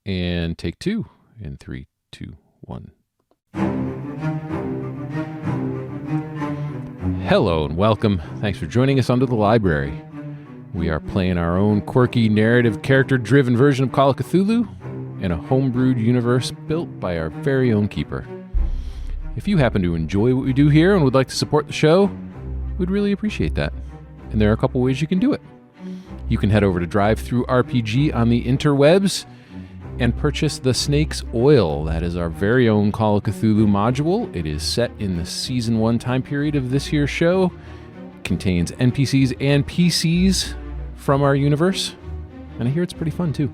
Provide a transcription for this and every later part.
And take two in 3, 2, 1. Hello and welcome. Thanks for joining us under the library. We are playing our own quirky, narrative, character-driven version of Call of Cthulhu in a homebrewed universe built by our very own keeper. If you happen to enjoy what we do here and would like to support the show, we'd really appreciate that. And there are a couple ways you can do it. You can head over to DriveThruRPG on the interwebs and purchase the Snake's Oil. That is our very own Call of Cthulhu module. It is set in the Season 1 time period of this year's show. It contains NPCs and PCs from our universe. And I hear it's pretty fun, too.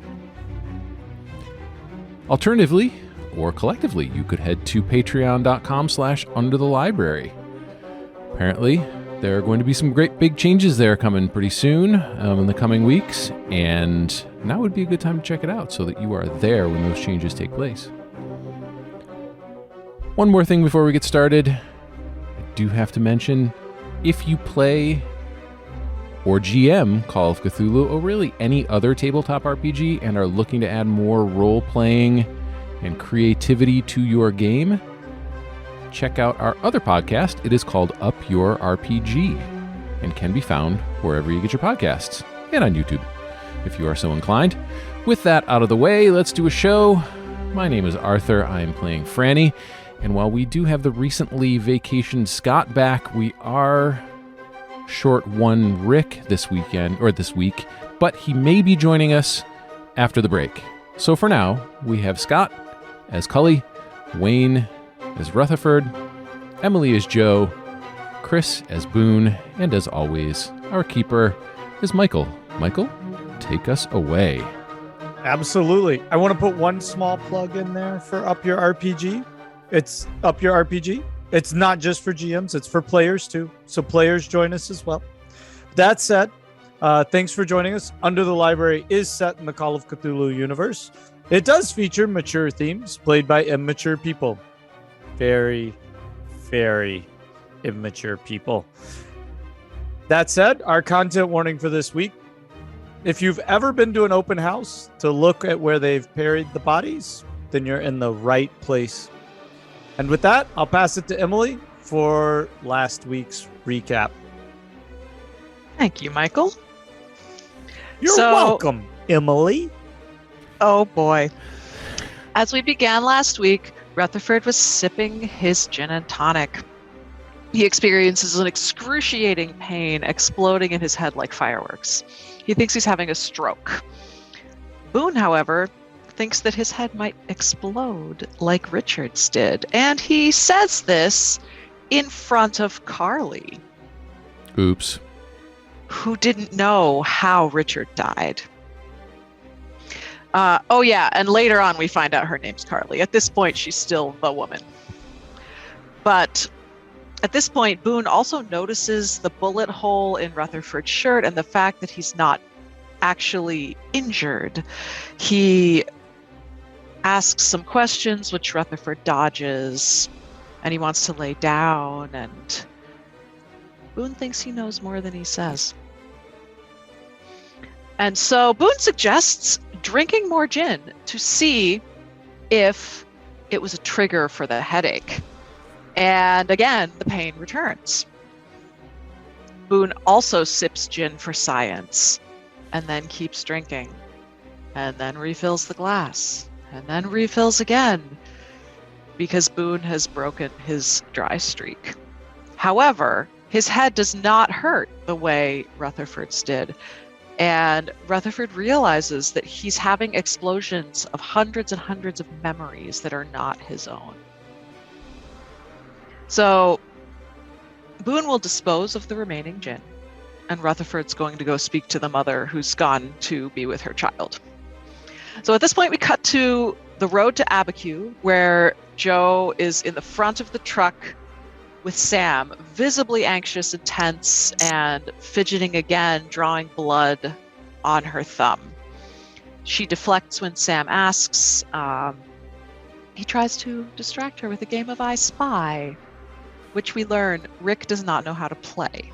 Alternatively, or collectively, you could head to patreon.com/underthelibrary. Apparently, there are going to be some great big changes there coming pretty soon in the coming weeks, and now would be a good time to check it out so that you are there when those changes take place. One more thing before we get started. I do have to mention, if you play or GM Call of Cthulhu, or really any other tabletop RPG, and are looking to add more role-playing and creativity to your game, check out our other podcast. It is called Up Your RPG and can be found wherever you get your podcasts and on YouTube, if you are so inclined. With that out of the way, let's do a show. My name is Arthur. I am playing Franny, and while we do have the recently vacationed Scott back, we are short one Rick this week, but he may be joining us after the break. So for now, we have Scott as Cully, Wayne as Rutherford, Emily as Joe, Chris as Boone, and as always, our keeper is Michael. Michael, take us away. Absolutely. I want to put one small plug in there for Up Your RPG. It's Up Your RPG. It's not just for GMs, it's for players too. So players join us as well. That said, thanks for joining us. Under the Library is set in the Call of Cthulhu universe. It does feature mature themes played by immature people. Very, very immature people. That said, our content warning for this week: if you've ever been to an open house to look at where they've buried the bodies, then you're in the right place. And with that, I'll pass it to Emily for last week's recap. Thank you, Michael. You're welcome, Emily. Oh boy. As we began last week, Rutherford was sipping his gin and tonic. He experiences an excruciating pain exploding in his head like fireworks. He thinks he's having a stroke. Boone, however, thinks that his head might explode like Richard's did, and he says this in front of Carly. Oops. Who didn't know how Richard died. And later on we find out her name's Carly. At this point, she's still the woman. But at this point, Boone also notices the bullet hole in Rutherford's shirt and the fact that he's not actually injured. He asks some questions, which Rutherford dodges, and he wants to lay down, and Boone thinks he knows more than he says. And so Boone suggests drinking more gin to see if it was a trigger for the headache. And again, the pain returns. Boone also sips gin for science, and then keeps drinking, and then refills the glass, and then refills again, because Boone has broken his dry streak. However, his head does not hurt the way Rutherford's did. And Rutherford realizes that he's having explosions of hundreds and hundreds of memories that are not his own. So Boone will dispose of the remaining gin, and Rutherford's going to go speak to the mother who's gone to be with her child. So at this point, we cut to the road to Abiquiu, where Joe is in the front of the truck with Sam, visibly anxious and tense and fidgeting again, drawing blood on her thumb. She deflects when Sam asks. He tries to distract her with a game of I Spy, which we learn Rick does not know how to play.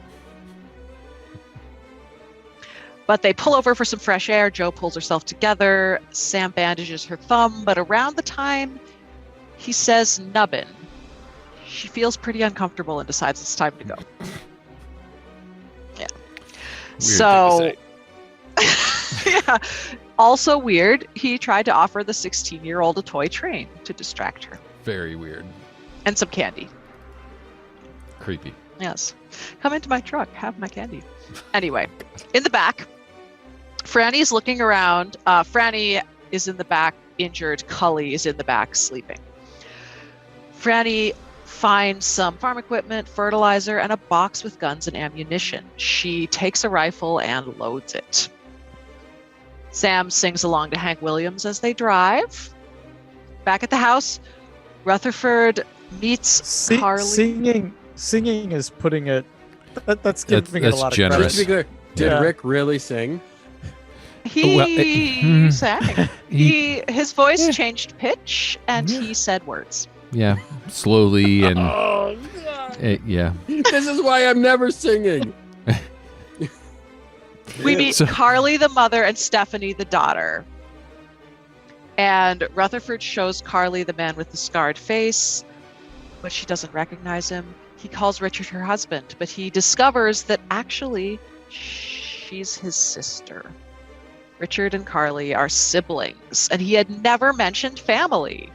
But they pull over for some fresh air. Jo pulls herself together. Sam bandages her thumb, but around the time he says nubbin, she feels pretty uncomfortable and decides it's time to go. Yeah. Weird Yeah. Also weird, he tried to offer the 16-year-old a toy train to distract her. Very weird. And some candy. Creepy. Yes. Come into my truck, have my candy. Anyway, in the back, Franny's looking around. Franny is in the back, injured. Cully is in the back, sleeping. Franny finds some farm equipment, fertilizer, and a box with guns and ammunition. She takes a rifle and loads it. Sam sings along to Hank Williams as they drive. Back at the house, Rutherford meets Carly. Singing is putting it. That's giving it a that's lot generous. of Just to be clear, did Rick really sing? He sang. His voice changed pitch, and he said words. Yeah, slowly and Oh, God. yeah. This is why I'm never singing. We meet So- Carly, the mother, and Stephanie, the daughter. And Rutherford shows Carly the man with the scarred face, but she doesn't recognize him. He calls Richard her husband, but he discovers that actually she's his sister. Richard and Carly are siblings, and he had never mentioned family.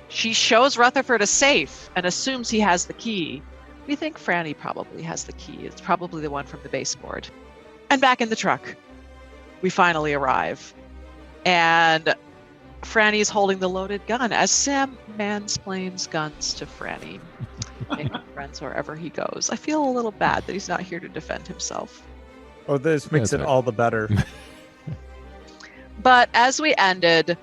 She shows Rutherford a safe and assumes he has the key. We think Franny probably has the key. It's probably the one from the baseboard. And back in the truck, we finally arrive. And Franny's holding the loaded gun as Sam mansplains guns to Franny, making friends wherever he goes. I feel a little bad that he's not here to defend himself. Oh, this makes That's it right. all the better. But as we ended,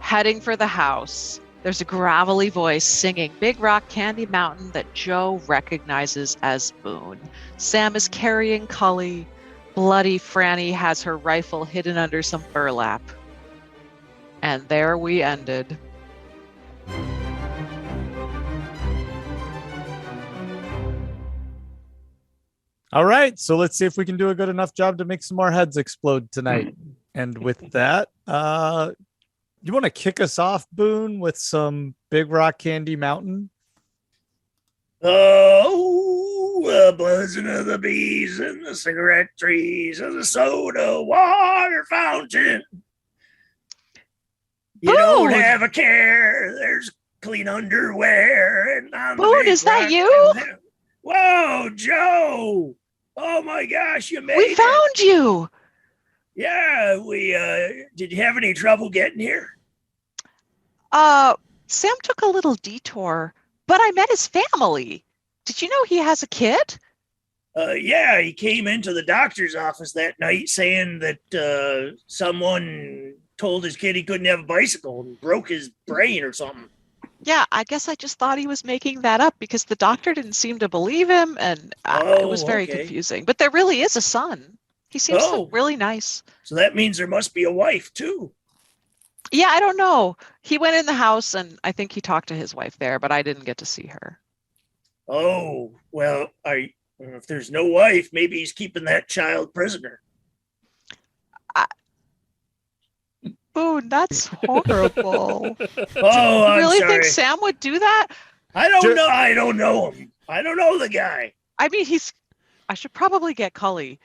heading for the house, there's a gravelly voice singing Big Rock Candy Mountain that Jo recognizes as Boone. Sam is carrying Cully. Bloody Franny has her rifle hidden under some burlap. And there we ended. All right, so let's see if we can do a good enough job to make some more heads explode tonight. And with that, you want to kick us off, Boone, with some Big Rock Candy Mountain? Oh, buzzing of the bees and the cigarette trees and the soda water fountain. You don't Boone! have a care. There's clean underwear. And on the Boone, Big is that Rock you? and- Whoa, Joe! Oh my gosh, you made We it! found you! Yeah, we. Did you have any trouble getting here? Sam took a little detour, but I met his family. Did you know he has a kid? Yeah, he came into the doctor's office that night saying that someone told his kid he couldn't have a bicycle and broke his brain or something. Yeah, I guess I just thought he was making that up because the doctor didn't seem to believe him, and it was very okay. confusing. But there really is a son. He seems Oh. really nice. So that means there must be a wife too. Yeah, I don't know. He went in the house, and I think he talked to his wife there, but I didn't get to see her. Oh, well, if there's no wife, maybe he's keeping that child prisoner. Boone, that's horrible. Oh, I'm Really sorry. think Sam would do that? I don't know. I don't know him. I don't know the guy. I mean, I should probably get Cully.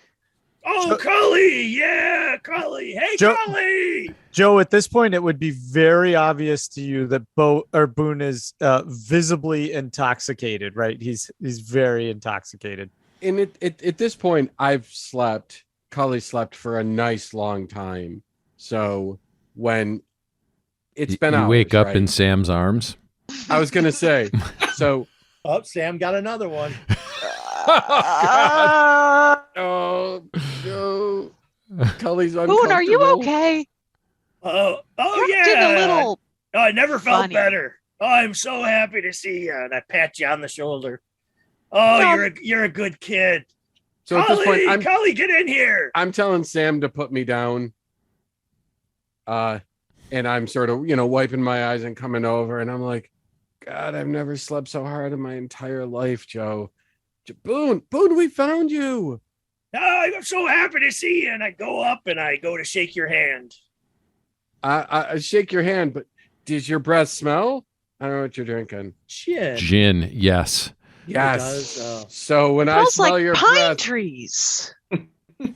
Oh, Cully. Yeah, Cully. Hey, Jo- Cully. Joe, at this point, it would be very obvious to you that Boone is visibly intoxicated, right? He's very intoxicated. And at this point, Cully slept for a nice long time. So when it's been you hours, wake up right? in Sam's arms. I was gonna say, so Oh, Sam got another one. oh no, Cully's Boone, are you uncomfortable. okay? Oh, You're yeah. acting a little. Oh, I never felt funny. better. Oh, I'm so happy to see you. And I pat you on the shoulder. Oh, No. you're a good kid. So at this point, Cully, get in here. I'm telling Sam to put me down. And I'm sort of, wiping my eyes and coming over, and I'm like, God, I've never slept so hard in my entire life, Joe. Boone, we found you. I'm so happy to see you. And I go up and I go to shake your hand. I shake your hand, but does your breath smell? I don't know what you're drinking. Shit. Gin, yes. Yes. does, So when I Smells smell like your pine breath, trees.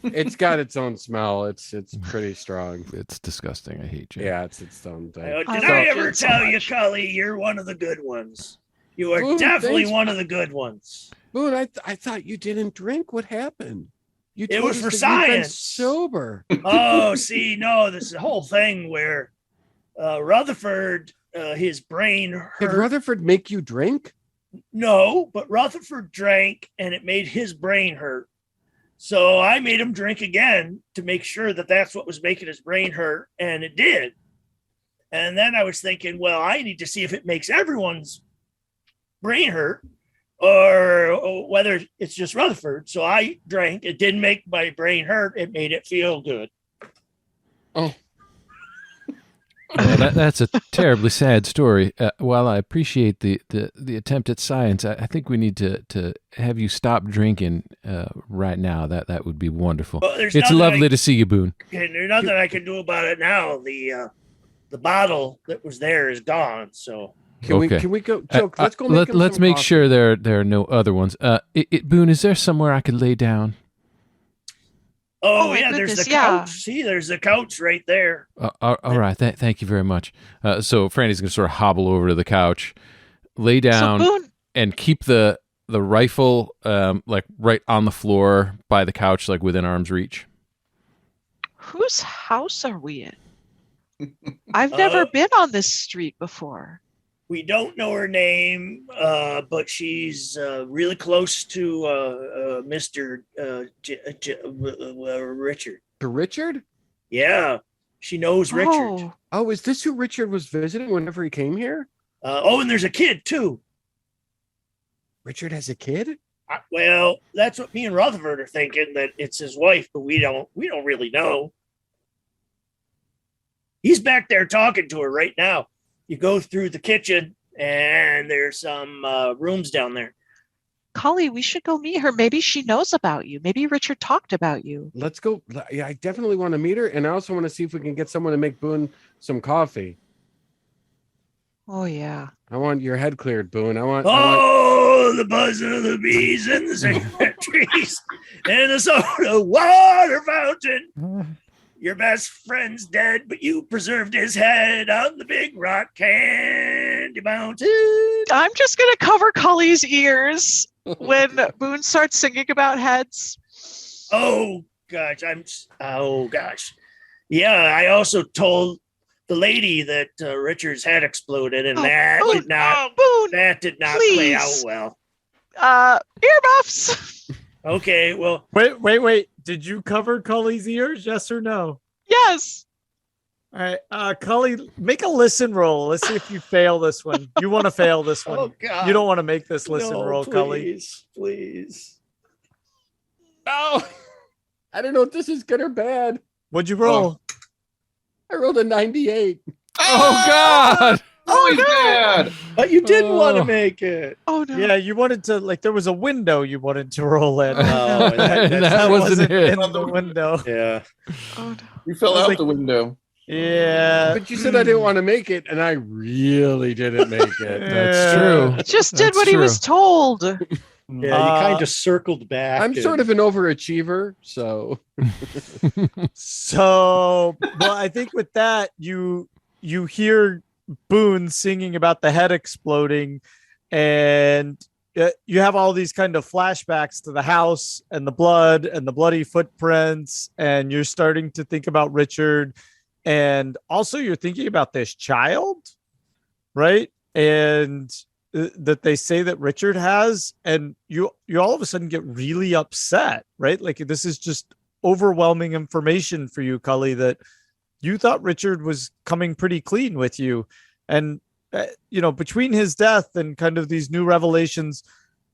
it's got its own smell. It's pretty strong. It's disgusting. I hate gin. Yeah, it's its own thing. Did I I love ever gin so tell you, much. Cully, you're one of the good ones? You are Ooh, definitely thanks. one of the good ones. Boone, I thought you didn't drink. What happened? You It told was us for that you've been science. sober. Oh, see, no, this is a whole thing where Rutherford, his brain Did hurt. Rutherford make you drink? No, but Rutherford drank and it made his brain hurt. So I made him drink again to make sure that that's what was making his brain hurt. And it did. And then I was thinking, well, I need to see if it makes everyone's brain hurt or whether it's just Rutherford. So I drank. It didn't make my brain hurt. It made it feel good. Oh, Well, that's a terribly sad story. While I appreciate the attempt at science, I think we need to have you stop drinking right now. That would be wonderful. Well, there's It's nothing lovely to see you, Boone. And there's nothing I can do about it now. The bottle that was there is gone. So Okay. can we go? Joke. Let's go. Make him Let's some make coffee. sure there are no other ones. Boone, is there somewhere I could lay down? oh my yeah, there's goodness, the yeah. couch. See, there's the couch right there. All right. Thank you very much. So Franny's gonna sort of hobble over to the couch, lay down, So Boone, and keep the rifle like right on the floor by the couch, like within arm's reach. whose house are we in? I've never been on this street before. We don't know her name, but she's really close to Mr. Richard. To Richard? Yeah, she knows Richard. Oh, Oh, is this who Richard was visiting whenever he came here? And there's a kid too. Richard has a kid? Well, that's what me and Rutherford are thinking, that it's his wife, but we don't really know. He's back there talking to her right now. You go through the kitchen and there's some rooms down there. Cully, we should go meet her. Maybe she knows about you. Maybe Richard talked about you. Let's go. Yeah, I definitely want to meet her, and I also want to see if we can get someone to make Boone some coffee. Oh, yeah. I want your head cleared, Boone. I want. Oh, the buzzing of the bees and the cigarette trees and the soda water fountain. Your best friend's dead, but you preserved his head on the big rock candy mountain. I'm just going to cover Cully's ears when Boone starts singing about heads. Oh gosh, Yeah, I also told the lady that Richard's head exploded, and Oh, that Boone, did not Boone, play out please. well. Earmuffs. Okay, well, Wait. Did you cover Cully's ears? Yes or no? Yes. All right, Cully, make a listen roll. Let's see if you fail this one. You want to fail this one. oh god, You don't want to make this listen roll, Cully. please. Oh, I don't know if this is good or bad. What'd you roll? I rolled a 98. Oh God! Oh, no. Bad. But you didn't want to Oh. make it. Oh, no. Yeah, you wanted to, like, there was a window you wanted to roll in. Oh, that wasn't it. in the window. Yeah. Oh, no. You fell I was out like- the window. Yeah. But you said I didn't want to make it, and I really didn't make it. That's true. He just did That's what he true. was told. Yeah, you Uh, kind of circled back. I'm sort of an overachiever, so So, well, I think with that, you hear Boone singing about the head exploding, and you have all these kind of flashbacks to the house and the blood and the bloody footprints, and you're starting to think about Richard, and also you're thinking about this child, right? And that they say that Richard has, and you all of a sudden get really upset, right? Like, this is just overwhelming information for you, Cully, that you thought Richard was coming pretty clean with you. And, between his death and kind of these new revelations,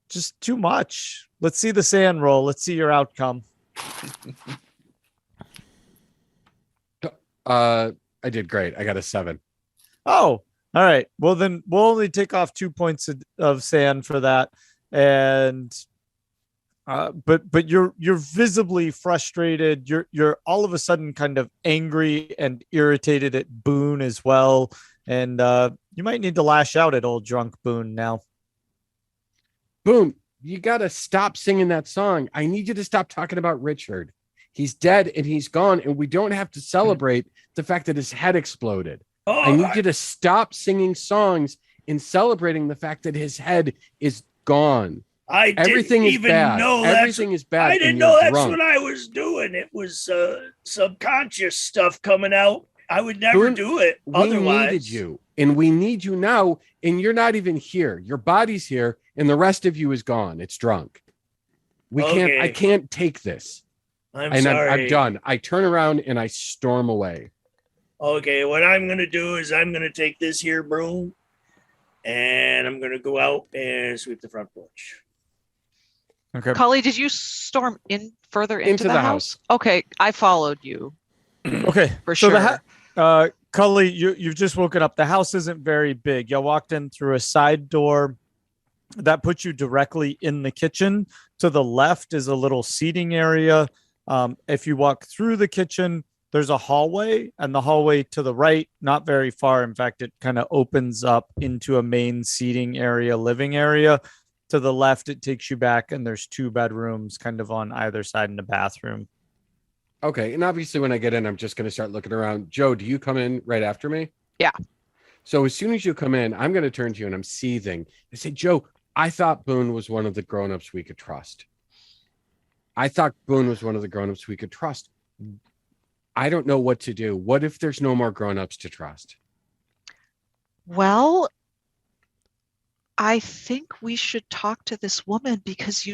just too much. Let's see the sand roll. Let's see your outcome. I did great. I got a 7. Oh, all right. Well, then we'll only take off 2 points of sand for that. And But you're visibly frustrated. You're all of a sudden kind of angry and irritated at Boone as well, and you might need to lash out at old drunk Boone now. Boone, you got to stop singing that song. I need you to stop talking about Richard. He's dead and he's gone, and we don't have to celebrate the fact that his head exploded. Oh, I need you to stop singing songs and celebrating the fact that his head is gone. Everything is bad. Everything is bad. I didn't know that's what I was doing. It was subconscious stuff coming out. I would never Boone, do it we otherwise. needed you, and we need you now, and you're not even here. Your body's here, and the rest of you is gone. It's drunk. I can't take this. I'm sorry. I'm done. I turn around and I storm away. Okay, what I'm going to do is I'm going to take this here broom, and I'm going to go out and sweep the front porch. Okay. Cully, did you storm in further into the house? Okay, I followed you. Okay, for sure. Cully, you've just woken up. The house isn't very big. You walked in through a side door that puts you directly in the kitchen. To the left is a little seating area. If you walk through the kitchen, there's a hallway, and the hallway to the right, not very far. In fact, it kind of opens up into a main seating area, living area. To the left, it takes you back, and there's 2 bedrooms kind of on either side in a bathroom. Okay, and obviously when I get in, I'm just going to start looking around. Joe, do you come in right after me? Yeah. So as soon as you come in, I'm going to turn to you, and I'm seething. I say, Joe, I thought Boone was one of the grown-ups we could trust. I thought Boone was one of the grown-ups we could trust. I don't know what to do. What if there's no more grown-ups to trust? Well, I think we should talk to this woman because,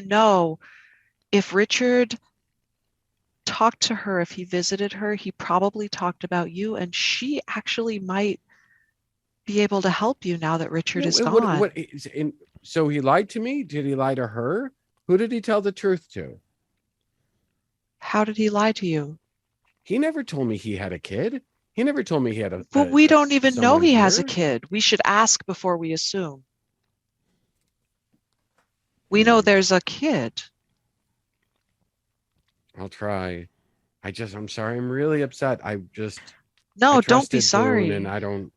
if Richard talked to her, if he visited her, he probably talked about you, and she actually might be able to help you now that Richard is gone. So he lied to me? Did he lie to her? Who did he tell the truth to? How did he lie to you? He never told me he had a kid. He never told me he had a. But we don't even know he has a here. kid. We should ask before we assume. We know there's a kid. I'll try. I'm sorry. I'm really upset. No, don't be sorry. Boone, and I don't.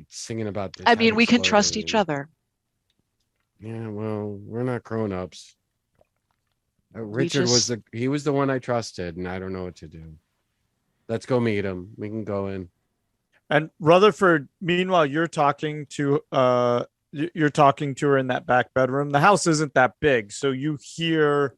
Singing about this. I mean, we can trust each other. Yeah, well, we're not grown-ups. Richard was the one I trusted, and I don't know what to do. Let's go meet him. We can go in. And Rutherford, meanwhile, you're talking to her in that back bedroom. The house isn't that big, so you hear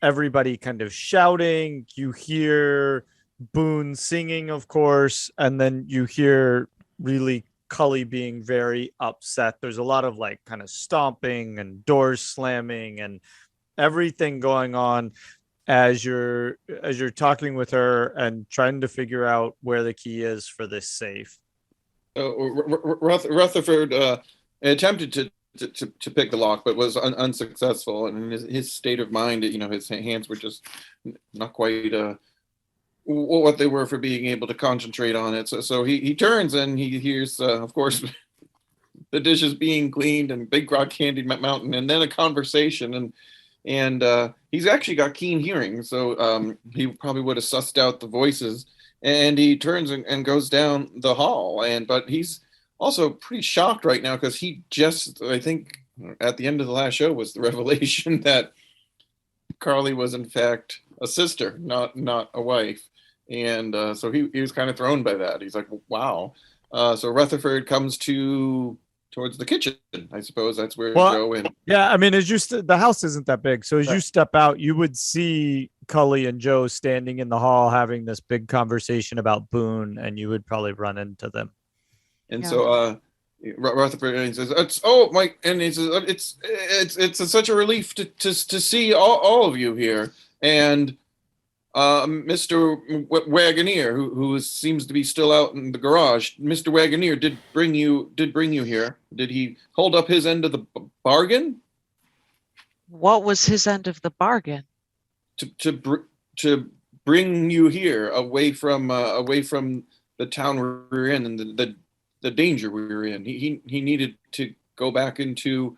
everybody kind of shouting. You hear Boone singing, of course, and then you hear really Cully being very upset. There's a lot of like kind of stomping and doors slamming and everything going on as you're talking with her and trying to figure out where the key is for this safe. Rutherford attempted to pick the lock, but was unsuccessful. And in his state of mind, his hands were just not quite what they were for being able to concentrate on it. So he turns and he hears, of course, the dishes being cleaned and Big Rock Candy Mountain, and then a conversation. And he's actually got keen hearing, so he probably would have sussed out the voices. And he turns and goes down the hall. But he's also pretty shocked right now because he just, I think, at the end of the last show was the revelation that Carly was in fact a sister, not a wife. And so he was kind of thrown by that. He's like, wow. So Rutherford comes towards the kitchen. I suppose that's where Joe and yeah. I mean, the house isn't that big, so as you step out, you would see Cully and Joe standing in the hall having this big conversation about Boone, and you would probably run into them. And so Rutherford says, Mike, and he says, it's such a relief to see all of you here, and Mr. Wagoneer, who seems to be still out in the garage. Mr. Wagoneer did bring you here. Did he hold up his end of the bargain? What was his end of the bargain? To bring you here away from the town we were in and the danger we were in. He needed to go back into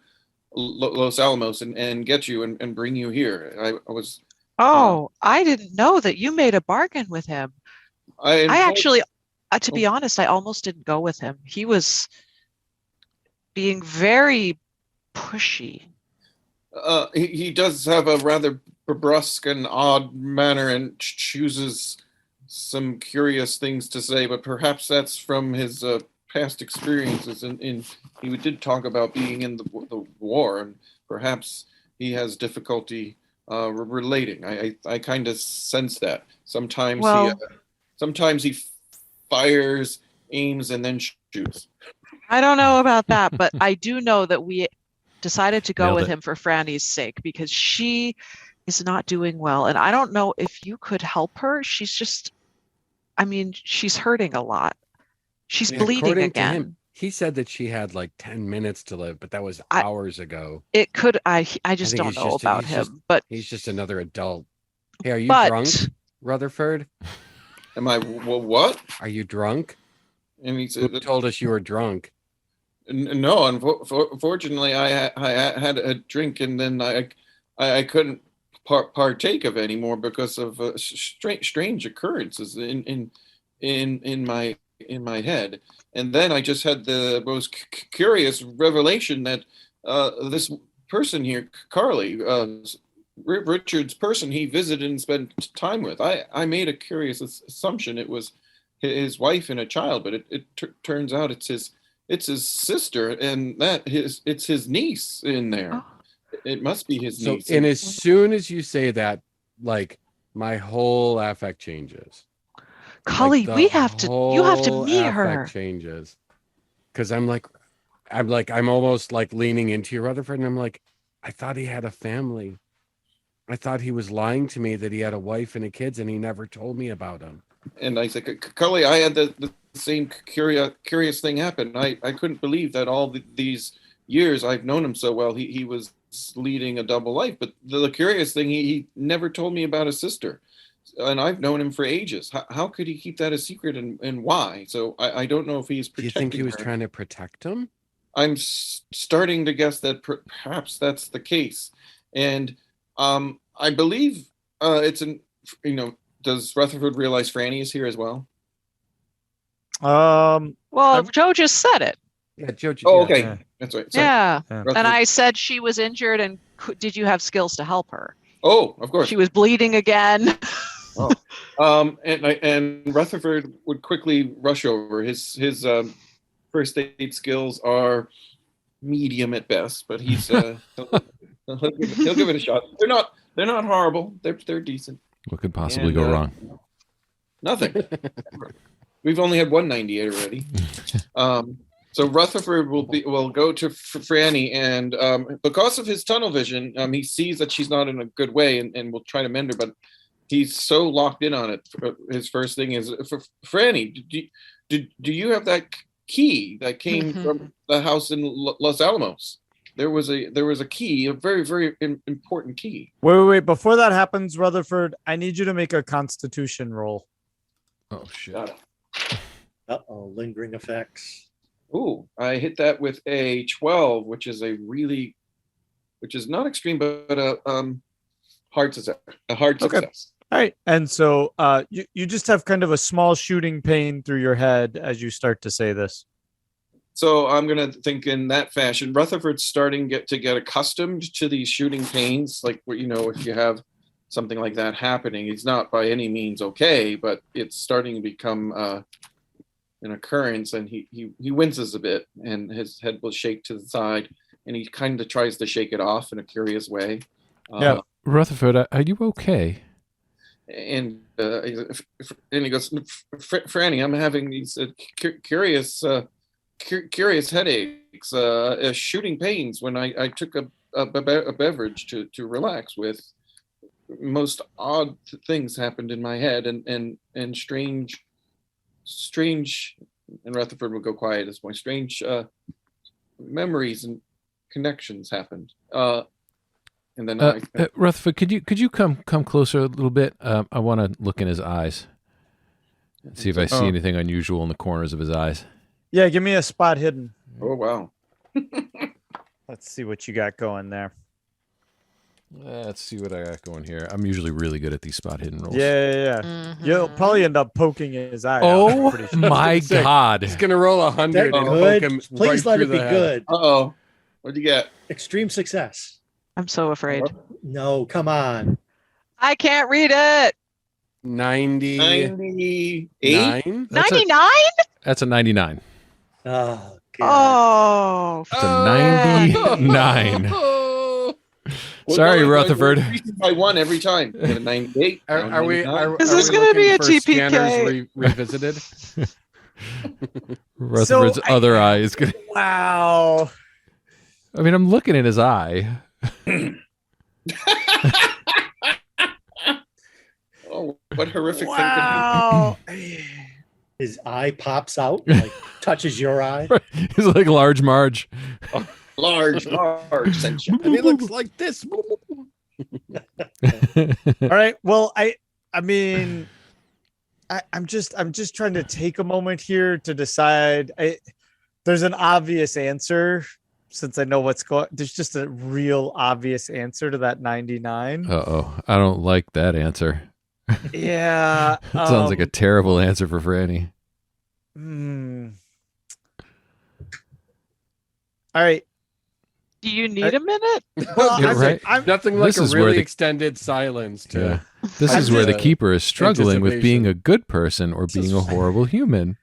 Los Alamos and get you and bring you here. I was. Oh, I didn't know that you made a bargain with him. I actually, to be honest, I almost didn't go with him. He was being very pushy. He does have a rather brusque and odd manner and chooses some curious things to say, but perhaps that's from his past experiences. And he did talk about being in the war, and perhaps he has difficulty relating. I kind of sense that sometimes sometimes he fires, aims, and then shoots. I don't know about that, but I do know that we decided to go Nailed with it. him for Franny's sake because she is not doing well. And I don't know if you could help her. She's just, I mean, she's hurting a lot. She's bleeding According to again. him, he said that she had like 10 minutes to live, but that was hours ago. It could, I just I think don't he's know just- about he's him, just- but He's just another adult. Hey, are you But- drunk, Rutherford? Am I what? Are you drunk? And he Who said, told us you were drunk? "No, unfortunately, I had a drink, and then I couldn't partake of anymore because of strange occurrences in my head. And then I just had the most curious revelation that this person here, Carly, Richard's person he visited and spent time with. I made a curious assumption it was his wife and a child, but it turns out it's his sister, and it's his niece in there. Oh. It must be his So, niece. and as soon as you say that, like my whole affect changes. Cully, Like, you have to whole meet affect her. changes. Because I'm almost like leaning into you, Rutherford, and I'm like, I thought he had a family. I thought he was lying to me that he had a wife and a kids, and he never told me about them. And I said, Cully, I had the same curious thing happen. I couldn't believe that all these years I've known him so well, he was leading a double life. But the curious thing, he never told me about his sister. And I've known him for ages. How could he keep that a secret, and why? So I don't know if he's Do you protecting think he was her. trying to protect him? I'm starting to guess that perhaps that's the case. And I believe it's does Rutherford realize Franny is here as well? Well, Joe just said it. Yeah, Joe. Oh, yeah. okay. Yeah. That's right. Sorry. Yeah. Rutherford- And I said she was injured, and did you have skills to help her? Oh, of course. She was bleeding again. And Rutherford would quickly rush over. His first aid skills are medium at best, but he'll give it a shot. They're not horrible. They're decent. What could possibly And, go wrong? Nothing. We've only had 198 already. So Rutherford will go to Franny, and because of his tunnel vision, he sees that she's not in a good way, and will try to mend her. But he's so locked in on it. His first thing is, Franny, do you have that key that came from the house in Los Alamos? There was a key, a very, very important key. Wait. Before that happens, Rutherford, I need you to make a Constitution roll. Oh shit! Uh-oh, lingering effects. Ooh, I hit that with a 12, which is not extreme, but a hard success. A hard Okay. success. All right. And so you just have kind of a small shooting pain through your head as you start to say this. So I'm gonna think in that fashion. Rutherford's starting to get accustomed to these shooting pains, like if you have something like that happening, he's not by any means okay, but it's starting to become an occurrence, and he winces a bit, and his head will shake to the side, and he kind of tries to shake it off in a curious way. Yeah. Rutherford, are you okay? And he goes, Franny, I'm having these curious headaches, shooting pains when I took a beverage to relax with. Most odd things happened in my head, and strange, and Rutherford will go quiet at this point. Strange memories and connections happened. And then Rutherford, could you come closer a little bit? I want to look in his eyes and see if I see anything unusual in the corners of his eyes. Yeah, give me a spot hidden. Oh wow. Let's see what you got going there. Let's see what I got going here. I'm usually really good at these spot hidden rolls. Yeah. Mhm. You'll probably end up poking his eye out. Oh I'm pretty sure. my Say, God. He's gonna roll 100 That and good. poke him Please right let through it be the head. good. Uh-oh. What'd you get? Extreme success. I'm so afraid. No, come on. I can't read it. 99. 98? That's a- 99? That's a 99. Oh, God. Oh, It's a 99. Sorry, We're Rutherford. increasing by 1 every time. We get a 98. Are we? 99. Is are this we gonna be looking a for TPK? Scanners revisited. Rutherford's So other eye is gonna. Wow. I mean, I'm looking at his eye. Oh, what horrific Wow. His eye pops out, like touches your eye. He's like large Marge. thing could large sunshine. And he looks like this. All right. Well, I mean, I'm just trying to take a moment here to decide. There's an obvious answer since I know what's going. There's just a real obvious answer to that 99. Uh-oh. I don't like that answer. Yeah. That sounds like a terrible answer for Franny. All right. do you need a minute? Well, Yeah, right. Nothing like This a is where really the- extended silence to Yeah. This I is where the just- keeper is struggling with being anticipation. a good person or being a horrible human.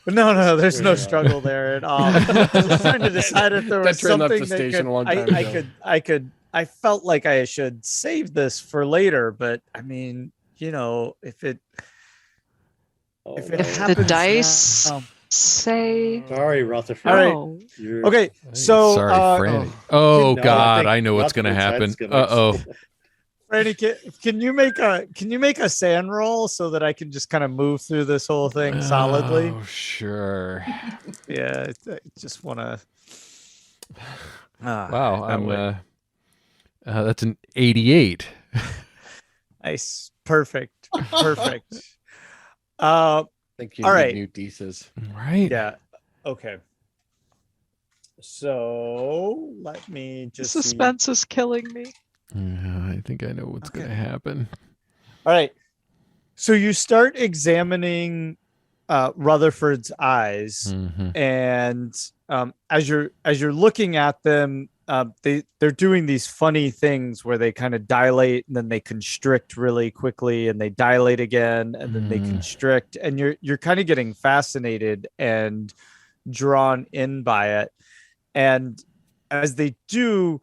No, there's no Yeah. struggle there at all. I was trying to decide if there That was train left something the that station could, a long time ago. I felt like I should save this for later, but I mean, if it If the happens dice now- say Sorry, Rutherford. All right. no. You're- Okay, so Sorry, Franny. No, Oh I God, think I know what's gonna happen. Rutherford's head's gonna- Franny, can you make a sand roll so that I can just kind of move through this whole thing solidly? Oh, sure. Yeah, I just want to. Wow, I'm that's an 88. Nice, perfect. I think you All need right. new Deeses. Right? Yeah. Okay. So let me just see. Suspense is killing me. Yeah, I think I know what's Okay. gonna happen. All right. So you start examining Rutherford's eyes, Mhm. and as you're looking at them, they're doing these funny things where they kind of dilate and then they constrict really quickly, and they dilate again and then they Mm. constrict, and you're kind of getting fascinated and drawn in by it. And as they do,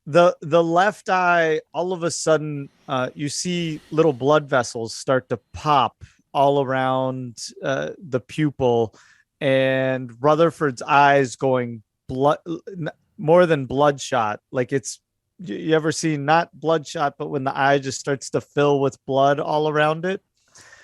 the left eye, all of a sudden, you see little blood vessels start to pop all around the pupil, and Rutherford's eyes going more than bloodshot. Like it's, you ever seen not bloodshot, but when the eye just starts to fill with blood all around it.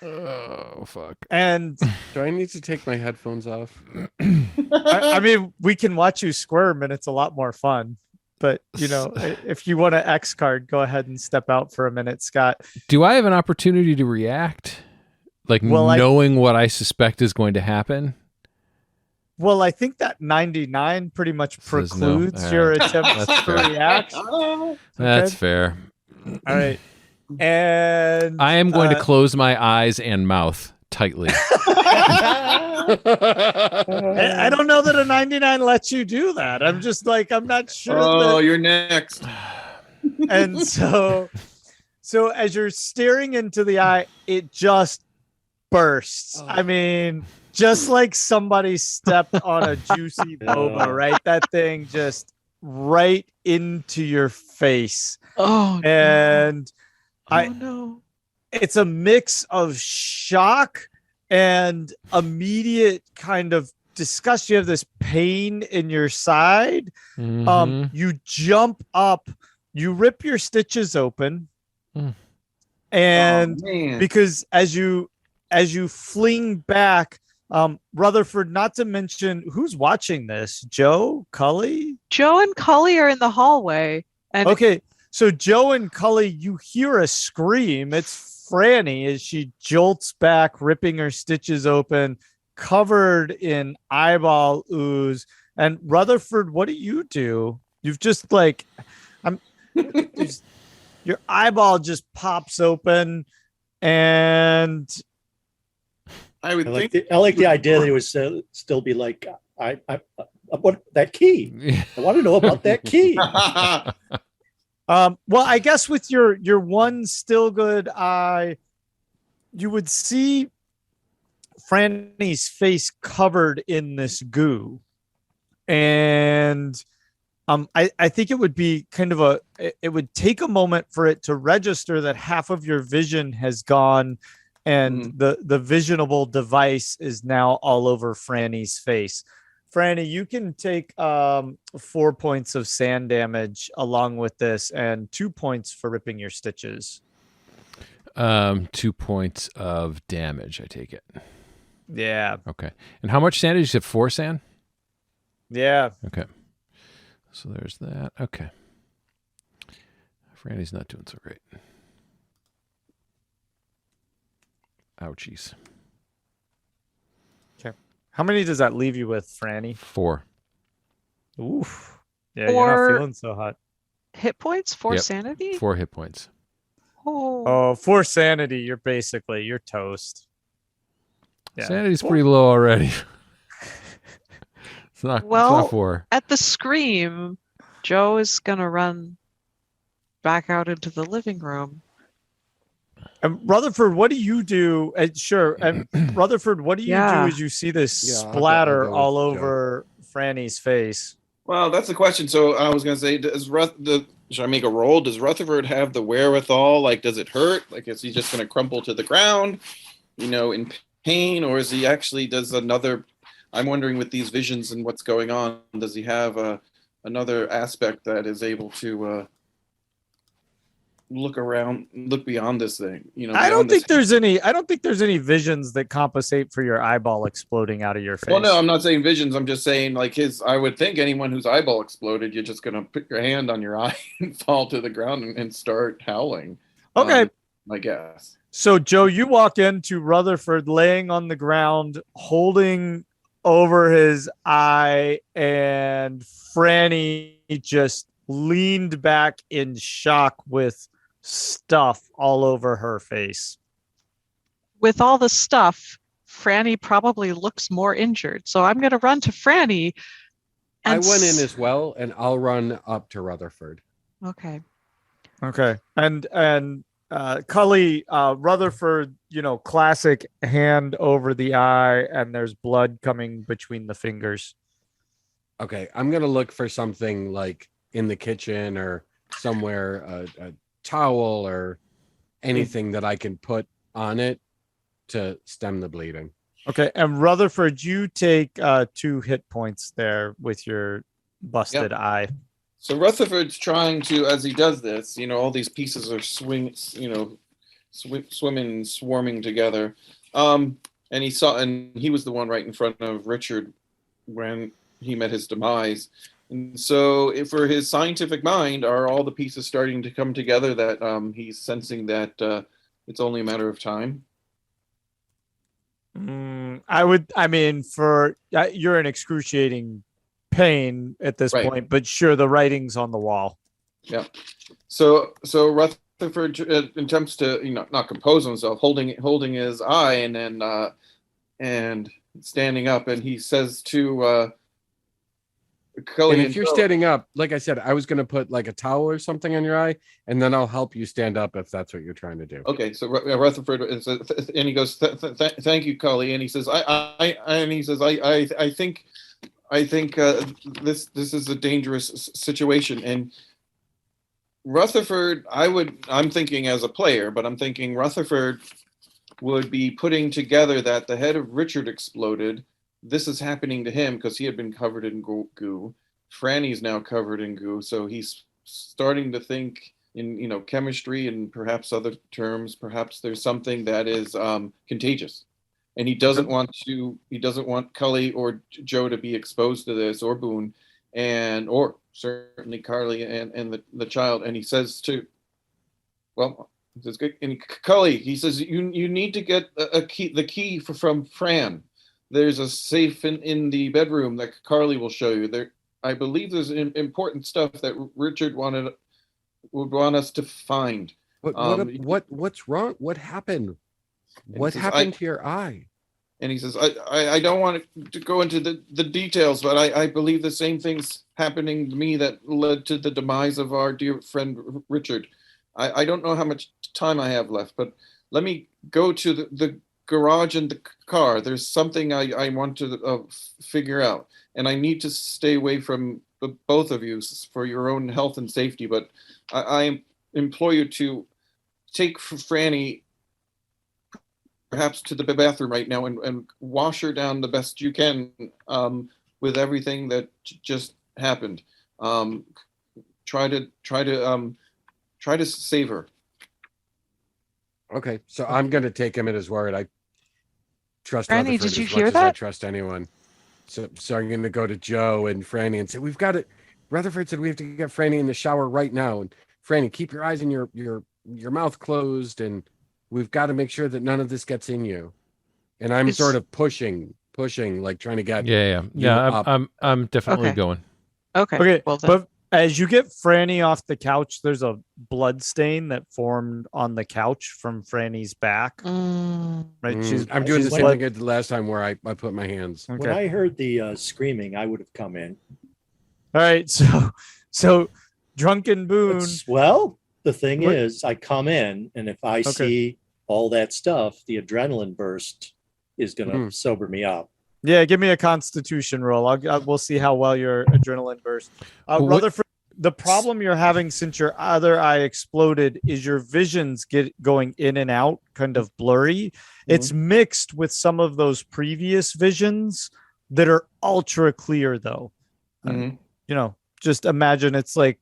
Oh fuck. And Do I need to take my headphones off? I mean, we can watch you squirm, and it's a lot more fun. But if you want an X card, go ahead and step out for a minute, Scott. Do I have an opportunity to react? Like Well, knowing what I suspect is going to happen? Well, I think that 99 pretty much Says no. precludes All your right. attempt That's to fair. react. That's fair. All right. And I am going to close my eyes and mouth tightly. I don't know that a 99 lets you do that. I'm just like, I'm not sure. Oh, you're next. And so as you're staring into the eye, it just bursts. Oh. I mean, just like somebody stepped on a juicy boba, right? That thing just right into your face. Oh, And no. it's a mix of shock and immediate kind of disgust. You have this pain in your side. Mhm. You jump up, you rip your stitches open, Mm. and Oh, man. because as you fling back, Rutherford, not to mention who's watching this, Joe, Cully. Joe and Cully are in the hallway. And Okay, so Joe and Cully, you hear a scream. It's Franny as she jolts back, ripping her stitches open, covered in eyeball ooze. And Rutherford, what do you do? You've just like, I'm, your eyeball just pops open, and I would think. I like the idea that it would still be like, I what that key. I want to know about that key. well, I guess with your one still good eye, you would see Franny's face covered in this goo. And I think it would be kind of it would take a moment for it to register that half of your vision has gone, and the visionable device is now all over Franny's face. Franny, you can take 4 points of sand damage along with this, and 2 points for ripping your stitches. 2 points of damage, I take it. Yeah. Okay. And how much sand did you say? 4 sand? Yeah. Okay. So there's that. Okay. Franny's not doing so great. Ouchies. Okay. How many does that leave you with, Franny? 4. Oof. Yeah, 4 you're not feeling so hot. hit points, 4 Yep. sanity. 4 hit points. Oh, 4 sanity. You're toast. Yeah. Sanity's pretty low already. It's not 4. At the scream, Joe is gonna run back out into the living room. And Rutherford, what do you do? Sure. And Rutherford, what do you do as you see this Yeah, I'll splatter go all with Joe. over Franny's face? Well, that's the question. So I was going to say, should I make a roll? Does Rutherford have the wherewithal? Like, does it hurt? Like, is he just going to crumple to the ground, in pain? Or is he actually I'm wondering with these visions and what's going on, does he have another aspect that is able to look beyond this thing? I don't think there's any visions that compensate for your eyeball exploding out of your face. Well, no, I'm not saying visions. I'm just saying I would think anyone whose eyeball exploded, you're just going to put your hand on your eye and fall to the ground and start howling. Okay. I guess. So, Joe, you walk into Rutherford laying on the ground, holding over his eye, and Franny just leaned back in shock with stuff all over her face. With all the stuff, Franny probably looks more injured. So I'm going to run to Franny. I went in as well, and I'll run up to Rutherford. Okay. And Cully, Rutherford, classic hand over the eye, and there's blood coming between the fingers. Okay, I'm going to look for something like in the kitchen or somewhere, a towel or anything that I can put on it to stem the bleeding. Okay, and Rutherford, you take 2 hit points there with your busted eye. So Rutherford's trying to, as he does this, all these pieces are swimming, swarming together. And he was the one right in front of Richard when he met his demise. And so for his scientific mind, are all the pieces starting to come together that he's sensing that it's only a matter of time? You're in excruciating pain at this point, but sure, the writing's on the wall. Yeah. So Rutherford attempts to, not compose himself, holding his eye, and then and standing up, and he says to Cully, and if you're standing up, like I said, I was going to put like a towel or something on your eye, and then I'll help you stand up if that's what you're trying to do. Okay, so Rutherford and he goes, "Thank you, Cully," and he says, "I think this is a dangerous situation." And Rutherford, I'm thinking as a player, but I'm thinking Rutherford would be putting together that the head of Richard exploded. This is happening to him because he had been covered in goo. Franny's now covered in goo, so he's starting to think in chemistry and perhaps other terms. Perhaps there's something that is contagious, and he doesn't want Cully or Joe to be exposed to this, or Boone, or certainly Carly and the child. And he says Cully, he says, you need to get the key from Fran. there's a safe in the bedroom that Carly will show you. There, I believe there's important stuff that Richard would want us to find. What's wrong? What happened? What says, happened to your eye? And he says, I don't want to go into the details, but I believe the same things happening to me that led to the demise of our dear friend Richard. I don't know how much time I have left, but let me go to the garage and the car. There's something I want to figure out, and I need to stay away from both of you for your own health and safety, but I implore you to take Franny perhaps to the bathroom right now and wash her down the best you can with everything that just happened. Try to save her. Okay, so I'm going to take him at his word. I trust Franny, Rutherford did you as hear much as I that? trust anyone. So I'm going to go to Joe and Franny and say, we've got it. Rutherford said we have to get Franny in the shower right now. And Franny, keep your eyes and your mouth closed, and we've got to make sure that none of this gets in you. And I'm sort of pushing, like trying to get. Yeah. I'm definitely Okay. going. Okay, Well, then. but as you get Franny off the couch, there's a blood stain that formed on the couch from Franny's back. Right, I'm doing the she's same blood- thing I did last time where I put my hands. Okay. When I heard the screaming, I would have come in. All right, so drunken Boone. Well, the thing What- is, I come in, and if I see all that stuff, the adrenaline burst is going to sober me up. Yeah, give me a Constitution roll. We'll see how well your adrenaline bursts. Rutherford, the problem you're having since your other eye exploded is your visions going in and out, kind of blurry. It's mixed with some of those previous visions that are ultra clear, though. Just imagine it's 4K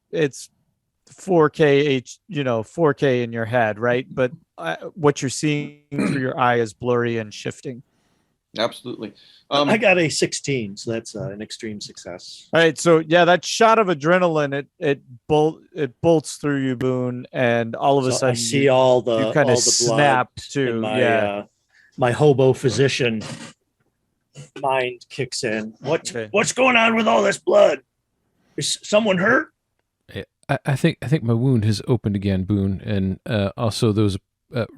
4K in your head, right? But what you're seeing through your eye is blurry and shifting. Absolutely. I got a 16, so that's an extreme success. All right, so yeah, that shot of adrenaline, it bolts through you, Boone, and all of a sudden I see all the you kind all of the blood snap in too. my my hobo physician mind kicks in. What's going on with all this blood? Is someone hurt? I think my wound has opened again, Boone, and also those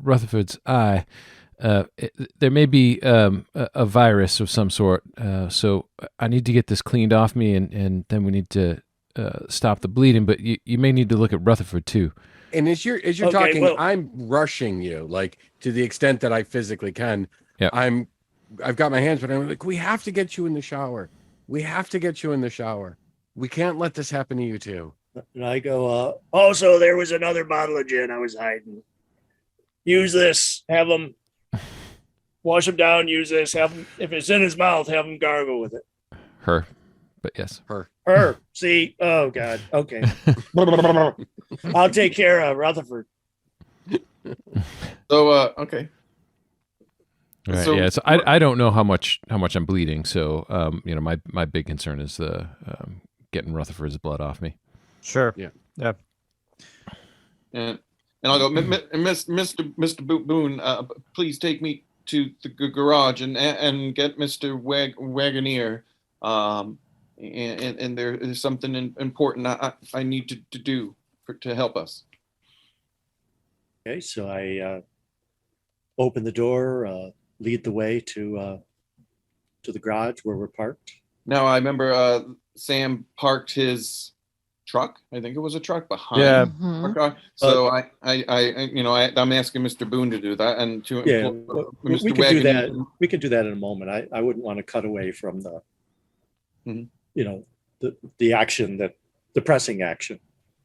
Rutherford's eye. There may be a virus of some sort, so I need to get this cleaned off me, and then we need to stop the bleeding. But you may need to look at Rutherford too. And as you're talking, I'm rushing you, like to the extent that I physically can. Yeah, I've got my hands, but I'm like, we have to get you in the shower. We have to get you in the shower. We can't let this happen to you two. And I go, also, there was another bottle of gin I was hiding. Use this. Have him wash him down. Use this. Have him, if it's in his mouth, have him gargle with it. Her, but yes, her. See, oh God. Okay. I'll take care of Rutherford. So, okay. right, So- yeah. So I don't know how much I'm bleeding. So my big concern is the getting Rutherford's blood off me. Sure. Yeah. And I'll go, Mr. Boone, please take me to the garage and get Mr. Wagoneer. And there is something important I need to do to help us. Okay, so I open the door, lead the way to the garage where we're parked. Now I remember Sam parked his truck. I think it was a truck behind our car. So I'm asking Mr. Boone to do that and to we Mr. can do Wagoneer. that. We can do that in a moment. I wouldn't want to cut away from the, the action, the pressing action.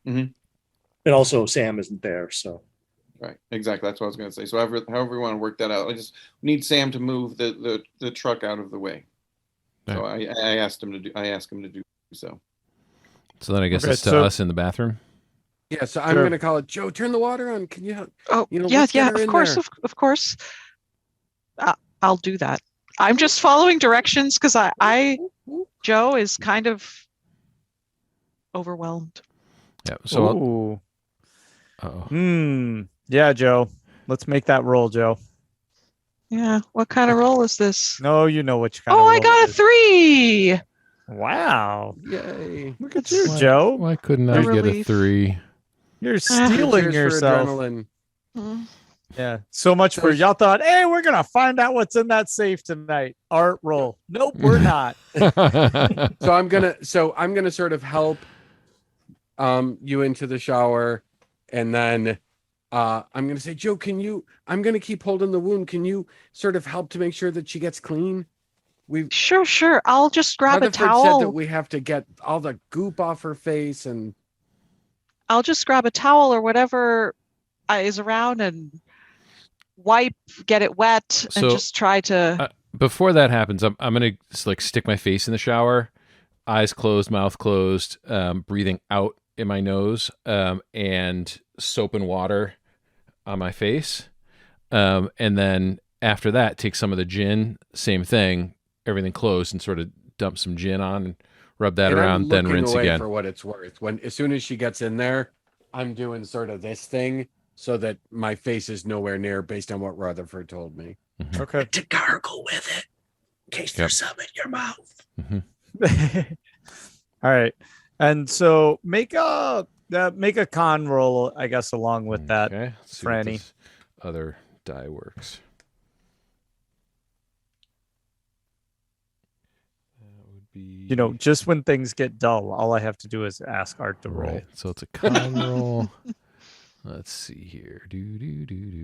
Mhm. And also Sam isn't there, so. Right, exactly. That's what I was going to say. So however we want to work that out, I just need Sam to move the truck out of the way. So I asked him to do so. So then I guess Okay, it's to so- us in the bathroom. Yeah, so I'm going to call it, Joe, turn the water on. Can you help? Oh, let's get her of in course, there. of course. I'll do that. I'm just following directions because Joe is kind of overwhelmed. Yeah. So Ooh. uh-oh. Yeah, Joe. Let's make that roll, Joe. Yeah. What kind of roll is this? No, you know which kind Oh, of I roll got it a is. 3. Wow. Yay. Look at you, Why- Joe. Why couldn't A I get a relief. 3? You're stealing Cheers yourself. for adrenaline. Hmm. Yeah. So much for Those- y'all thought, hey, we're gonna find out what's in that safe tonight. Art roll. Nope, we're not. So I'm gonna sort of help you into the shower, and then I'm gonna say, Joe, I'm gonna keep holding the wound. Can you sort of help to make sure that she gets clean? Sure. I'll just grab a Rutherford said that towel. we have to get all the goop off her face, and I'll just grab a towel or whatever is around and wipe, get it wet, and So, just try to. Before that happens, I'm gonna like stick my face in the shower, eyes closed, mouth closed, breathing out in my nose, and soap and water on my face, and then after that, take some of the gin, same thing, everything closed, and sort of dump some gin on and rub that and I'm around, then looking rinse away again. for what it's worth. As soon as she gets in there, I'm doing sort of this thing so that my face is nowhere near, based on what Rutherford told me. Okay. To gargle with it in case there's some in your mouth. All right. And so make a con roll, I guess, along with that. Okay, let's see what Franny. this other die works. That would be, You know, just when things get dull, all I have to do is ask Art to roll. right. So it's a con roll. Let's see here.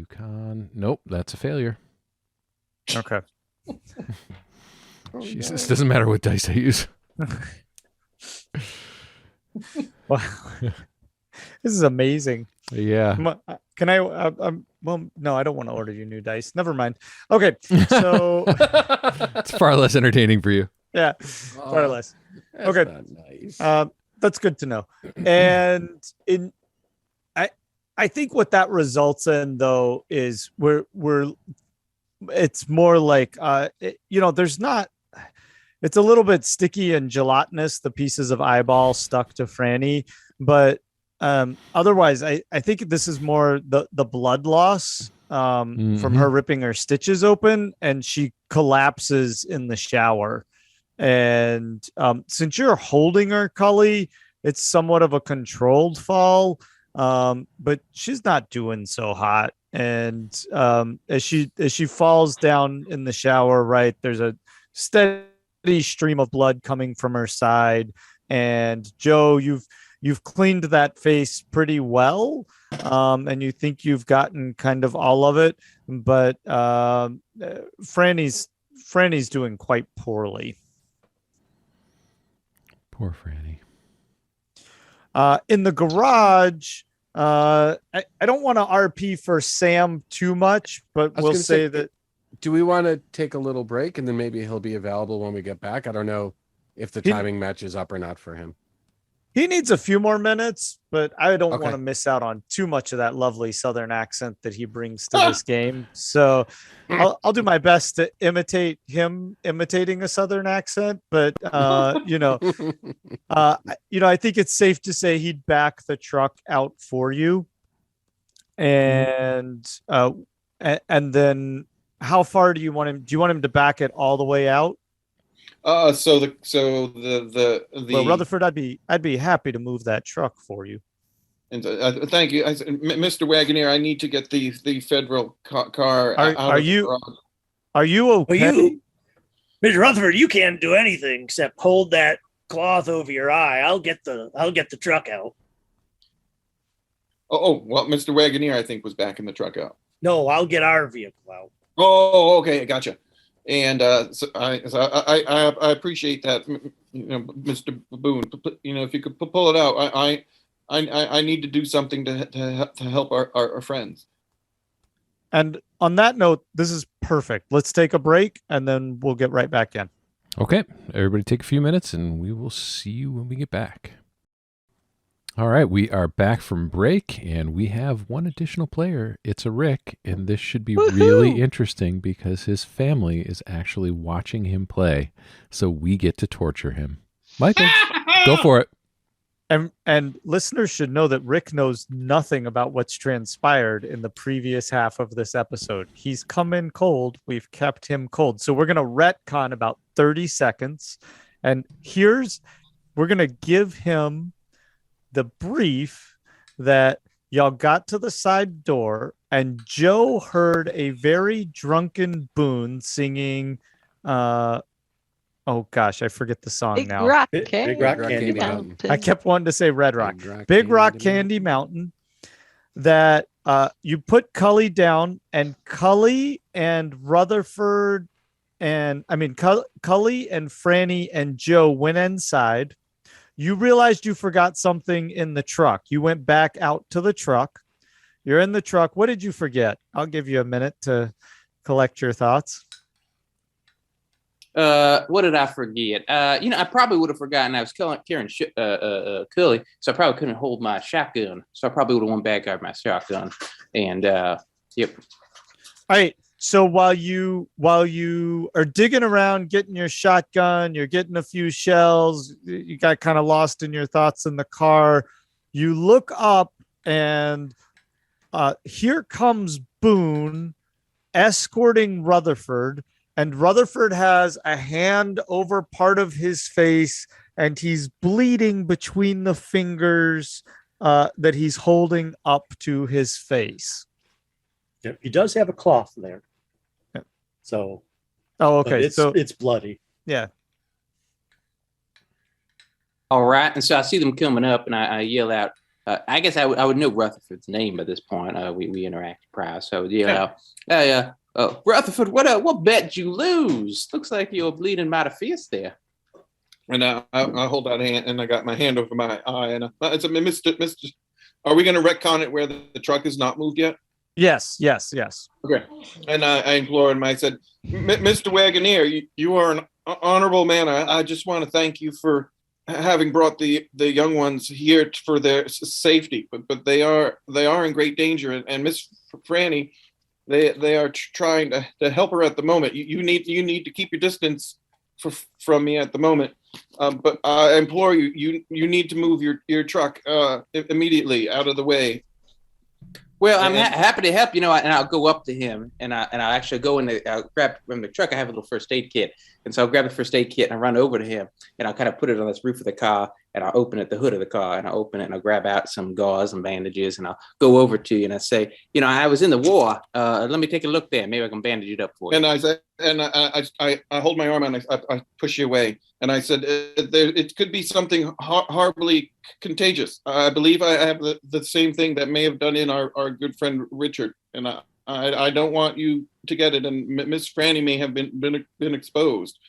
Con. Nope, that's a failure. Okay. Jesus, doesn't matter what dice I use. Well, this is amazing. Yeah. Can I? Well, no, I don't want to order you new dice. Never mind. Okay, so It's far less entertaining for you. yeah, far less. That's Okay. not nice. That's good to know. And I think what that results in though is it's more like there's not. It's a little bit sticky and gelatinous, the pieces of eyeball stuck to Franny, but otherwise, I think this is more the blood loss from her ripping her stitches open, and she collapses in the shower. And since you're holding her, Cully, it's somewhat of a controlled fall, but she's not doing so hot. And as she falls down in the shower, right, there's a steady stream of blood coming from her side. And Joe, you've cleaned that face pretty well, and you think you've gotten kind of all of it, but Franny's doing quite poorly. Poor Franny. In the garage, I don't want to RP for Sam too much, but we'll say that. Do we want to take a little break and then maybe he'll be available when we get back? I don't know if the timing matches up or not for him. He needs a few more minutes, but I don't Okay. want to miss out on too much of that lovely Southern accent that he brings to this game. So I'll do my best to imitate him imitating a Southern accent, but I think it's safe to say he'd back the truck out for you. And then how far do you want him? Do you want him to back it all the way out? Well, Rutherford, I'd be happy to move that truck for you. And thank you, Mr. Wagoneer. I need to get the federal car out Are of the you garage. Are you okay? Mr. Rutherford, you can't do anything except hold that cloth over your eye. I'll get the truck out. Oh, well, Mr. Wagoneer, I think, was backing the truck out. No, I'll get our vehicle out. Oh, okay, gotcha. And so I appreciate that, Mr. Boone. If you could pull it out, I need to do something to help our friends. And on that note, this is perfect. Let's take a break and then we'll get right back in. Okay, everybody take a few minutes and we will see you when we get back. All right, we are back from break and we have one additional player. It's a Rick, and this should be really interesting because his family is actually watching him play. So we get to torture him. Michael, go for it. And listeners should know that Rick knows nothing about what's transpired in the previous half of this episode. He's come in cold. We've kept him cold. So we're going to retcon about 30 seconds. And we're going to give him the brief that y'all got to the side door and Joe heard a very drunken Boone singing, oh gosh, I forget the song Big now. Rock Big Candy Rock Candy Mountain. I kept wanting to say Red Rock. Big Rock Candy Mountain. That you put Cully down, and Cully and Rutherford, Cully and Franny and Joe went inside. You realized you forgot something in the truck. You went back out to the truck. You're in the truck. What did you forget? I'll give you a minute to collect your thoughts. What did I forget? I probably would have forgotten I was carrying Cully, so I probably couldn't hold my shotgun. So I probably would have went back, got my shotgun, and yep. All right. So while you are digging around, getting your shotgun, you're getting a few shells, you got kind of lost in your thoughts in the car. You look up, and here comes Boone escorting Rutherford. And Rutherford has a hand over part of his face, and he's bleeding between the fingers that he's holding up to his face. Yep, he does have a cloth there. Yeah. So, oh, okay. So it's bloody. Yeah. All right, and so I see them coming up, and I yell out. I guess I would know Rutherford's name at this point. We interacted prior, so yell out. Rutherford, what bet did you lose? Looks like you're bleeding mighty fierce there. And I hold out a hand, and I got my hand over my eye, and I said, Mr. Are we going to retcon it where the truck is not moved yet? Yes. Okay. And I implored him. I said, Mr. Wagoneer, you are an honorable man. I just want to thank you for having brought the young ones here for their safety, but they are in great danger. And Miss Franny, they are trying to help her at the moment. You need to keep your distance from me at the moment. But I implore you need to move your truck immediately out of the way. Well, I'm happy to help, and I'll go up to him, and I'll actually go I'll grab from the truck. I have a little first aid kit, and so I'll grab the first aid kit and I run over to him, and I'll kind of put it on this roof of the car, and I'll open the hood of the car, and I'll open it, and I'll grab out some gauze and bandages, and I'll go over to you, and I say, I was in the war. Let me take a look there. Maybe I can bandage it up for you. And I said, and I hold my arm and I push you away, and I said, it could be something horribly contagious. I believe I have the same thing that may have done in our good friend Richard, and I don't want you to get it. And Miss Franny may have been exposed.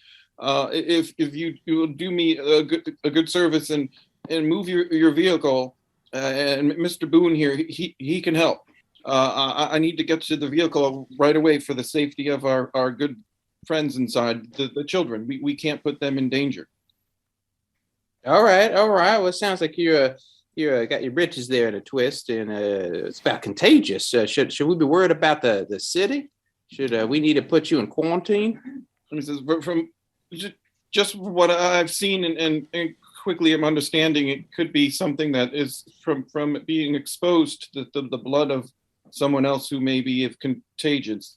If you will do me a good service and move your vehicle, and Mr. Boone here, he can help. I need to get to the vehicle right away for the safety of our good friends inside, the children. We can't put them in danger. All right. Well, it sounds like you got your britches there in a twist, and it's about contagious. Should we be worried about the city? Should we need to put you in quarantine? He says, from just what I've seen and quickly I'm understanding, it could be something that is from being exposed to the blood of someone else who may be contagious,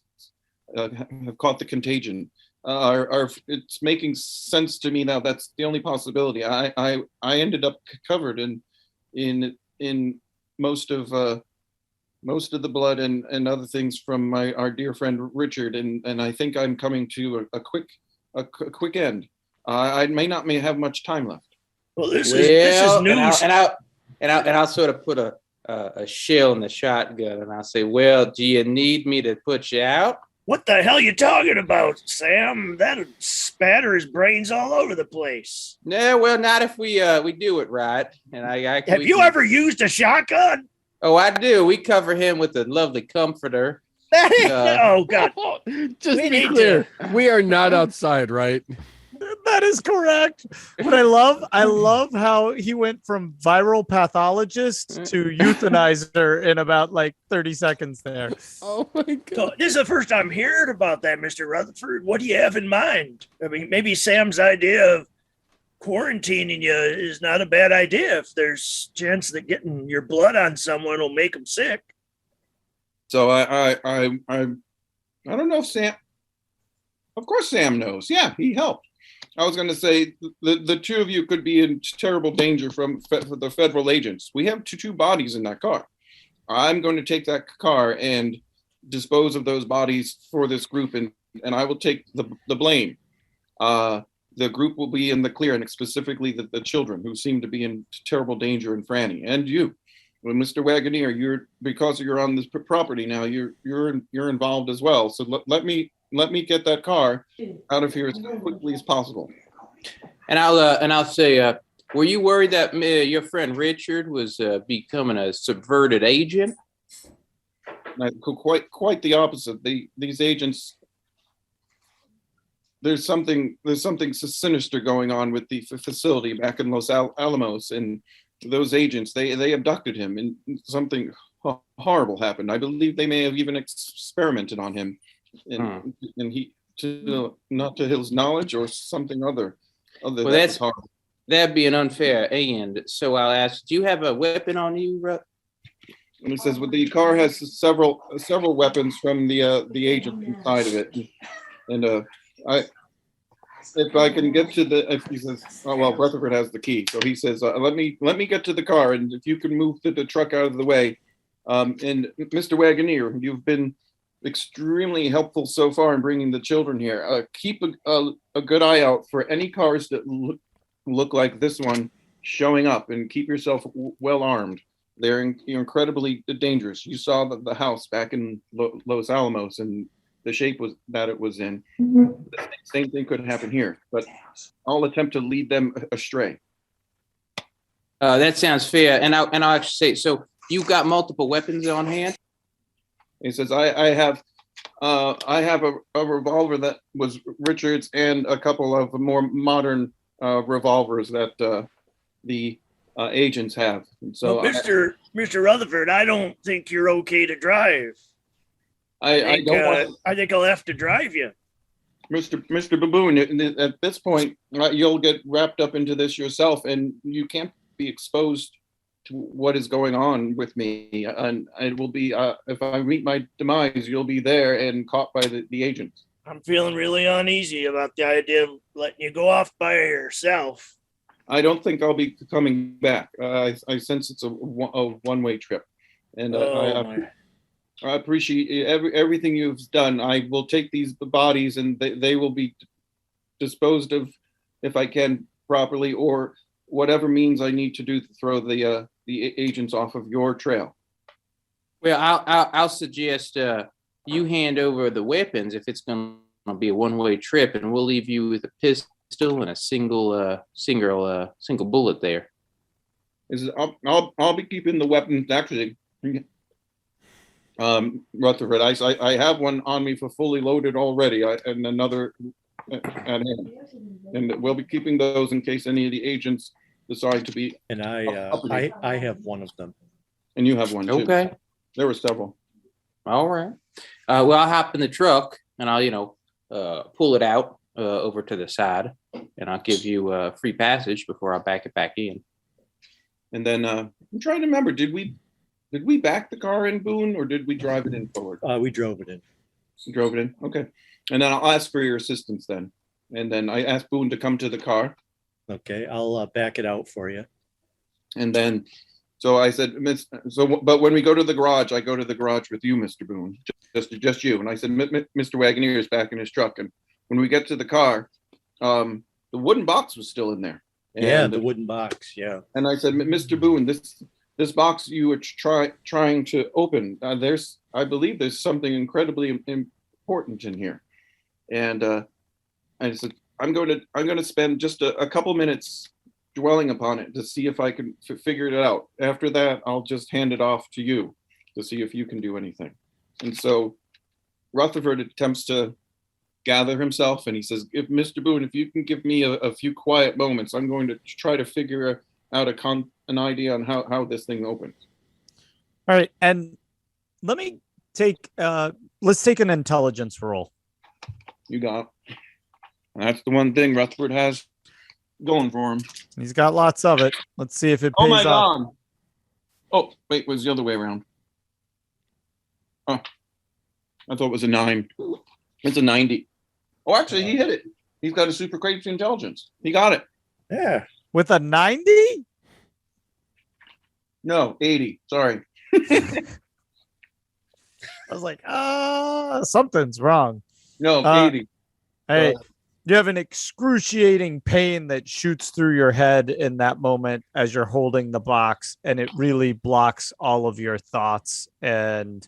have caught the contagion. It's making sense to me now. That's the only possibility. I ended up covered in most of the blood and other things from our dear friend Richard, and I think I'm coming to a quick end. I may not have much time left. Well, this is news. And I'll sort of put a shell in the shotgun, and I'll say, well, do you need me to put you out? What the hell you talking about, Sam? That'd spatter his brains all over the place. No, well, not if we do it right. And have you ever used a shotgun? Oh, I do. We cover him with a lovely comforter. Oh God! Just to be clear, we are not outside, right? That is correct. But I love how he went from viral pathologist to euthanizer in about 30 seconds there. Oh my God. So this is the first I'm hearing about that, Mr. Rutherford. What do you have in mind? I mean, maybe Sam's idea of quarantining you is not a bad idea if there's chance that getting your blood on someone will make them sick. So I don't know if Sam. Of course, Sam knows. Yeah, he helped. I was going to say the two of you could be in terrible danger from the federal agents. We have two bodies in that car. I'm going to take that car and dispose of those bodies for this group, and I will take the blame. The group will be in the clear, and specifically the children who seem to be in terrible danger, and Franny and you. Well, Mr. Wagoneer, because you're on this property now, you're involved as well. So let me get that car out of here as quickly as possible. And I'll say, were you worried that your friend Richard was becoming a subverted agent? Quite the opposite. These agents. There's something sinister going on with the facility back in Los Alamos, and those agents they abducted him, and something horrible happened. I believe they may have even experimented on him, and he not to his knowledge or something other. Well, that'd be an unfair end. So I'll ask, do you have a weapon on you, And it says, well, the car has several weapons from the agent inside of it, and if I can get to if he says, oh well, Rutherford has the key, so he says, let me get to the car, and if you can move the truck out of the way, and Mr. Wagoneer, you've been extremely helpful so far in bringing the children here. Keep a good eye out for any cars that look like this one showing up, and keep yourself well armed. They're incredibly dangerous. You saw the house back in Los Alamos and the shape that it was in. The same thing could happen here, but I'll attempt to lead them astray. That sounds fair. And I'll actually say, so you've got multiple weapons on hand? He says, I have a revolver that was Richard's, and a couple of more modern revolvers that the agents have. And so, well, Mr. Rutherford, I don't think you're okay to drive. I think I'll have to drive you. Mr. Baboon, at this point, you'll get wrapped up into this yourself, and you can't be exposed to what is going on with me. And it will be, if I meet my demise, you'll be there and caught by the agents. I'm feeling really uneasy about the idea of letting you go off by yourself. I don't think I'll be coming back. I sense it's a one-way trip, and I appreciate everything you've done. I will take these bodies, and they will be disposed of, if I can, properly, or whatever means I need to do to throw the agents off of your trail. Well, I'll suggest you hand over the weapons if it's going to be a one-way trip, and we'll leave you with a pistol and a single bullet there. I'll be keeping the weapons actually. Rutherford, I have one on me for fully loaded already, and another at hand, and we'll be keeping those in case any of the agents decide to be. And I have one of them. And you have one too. Okay. There were several. All right. Well, I'll hop in the truck and I'll pull it out over to the side, and I'll give you free passage before I back it back in. And then I'm trying to remember, did we back the car in, Boone, or did we drive it in forward? We drove it in. Drove it in. Okay. And then I'll ask for your assistance then. And then I asked Boone to come to the car. Okay, I'll back it out for you. And then, so I said, but when we go to the garage, I go to the garage with you, Mr. Boone, just you. And I said, Mr. Wagoneer is back in his truck. And when we get to the car, the wooden box was still in there. And the wooden box. Yeah. And I said, Mr. Boone, this box you were trying to open, I believe there's something incredibly important in here. And I said, I'm going to spend just a couple minutes dwelling upon it to see if I can figure it out. After that, I'll just hand it off to you to see if you can do anything. And so Rutherford attempts to gather himself, and he says, if Mr. Boone, if you can give me a few quiet moments, I'm going to try to figure out an idea on how this thing opens. All right, and let's take an intelligence roll. You got it. That's the one thing Rutherford has going for him. He's got lots of it. Let's see if it pays Oh my off. god! Oh wait, it was the other way around. Oh, I thought it was a 9. It's a 90. Oh, actually, he hit it. He's got a super crazy intelligence. He got it. Yeah. With a 90? No, 80. Sorry. I was like, something's wrong. No, 80. Hey, you have an excruciating pain that shoots through your head in that moment as you're holding the box, and it really blocks all of your thoughts. And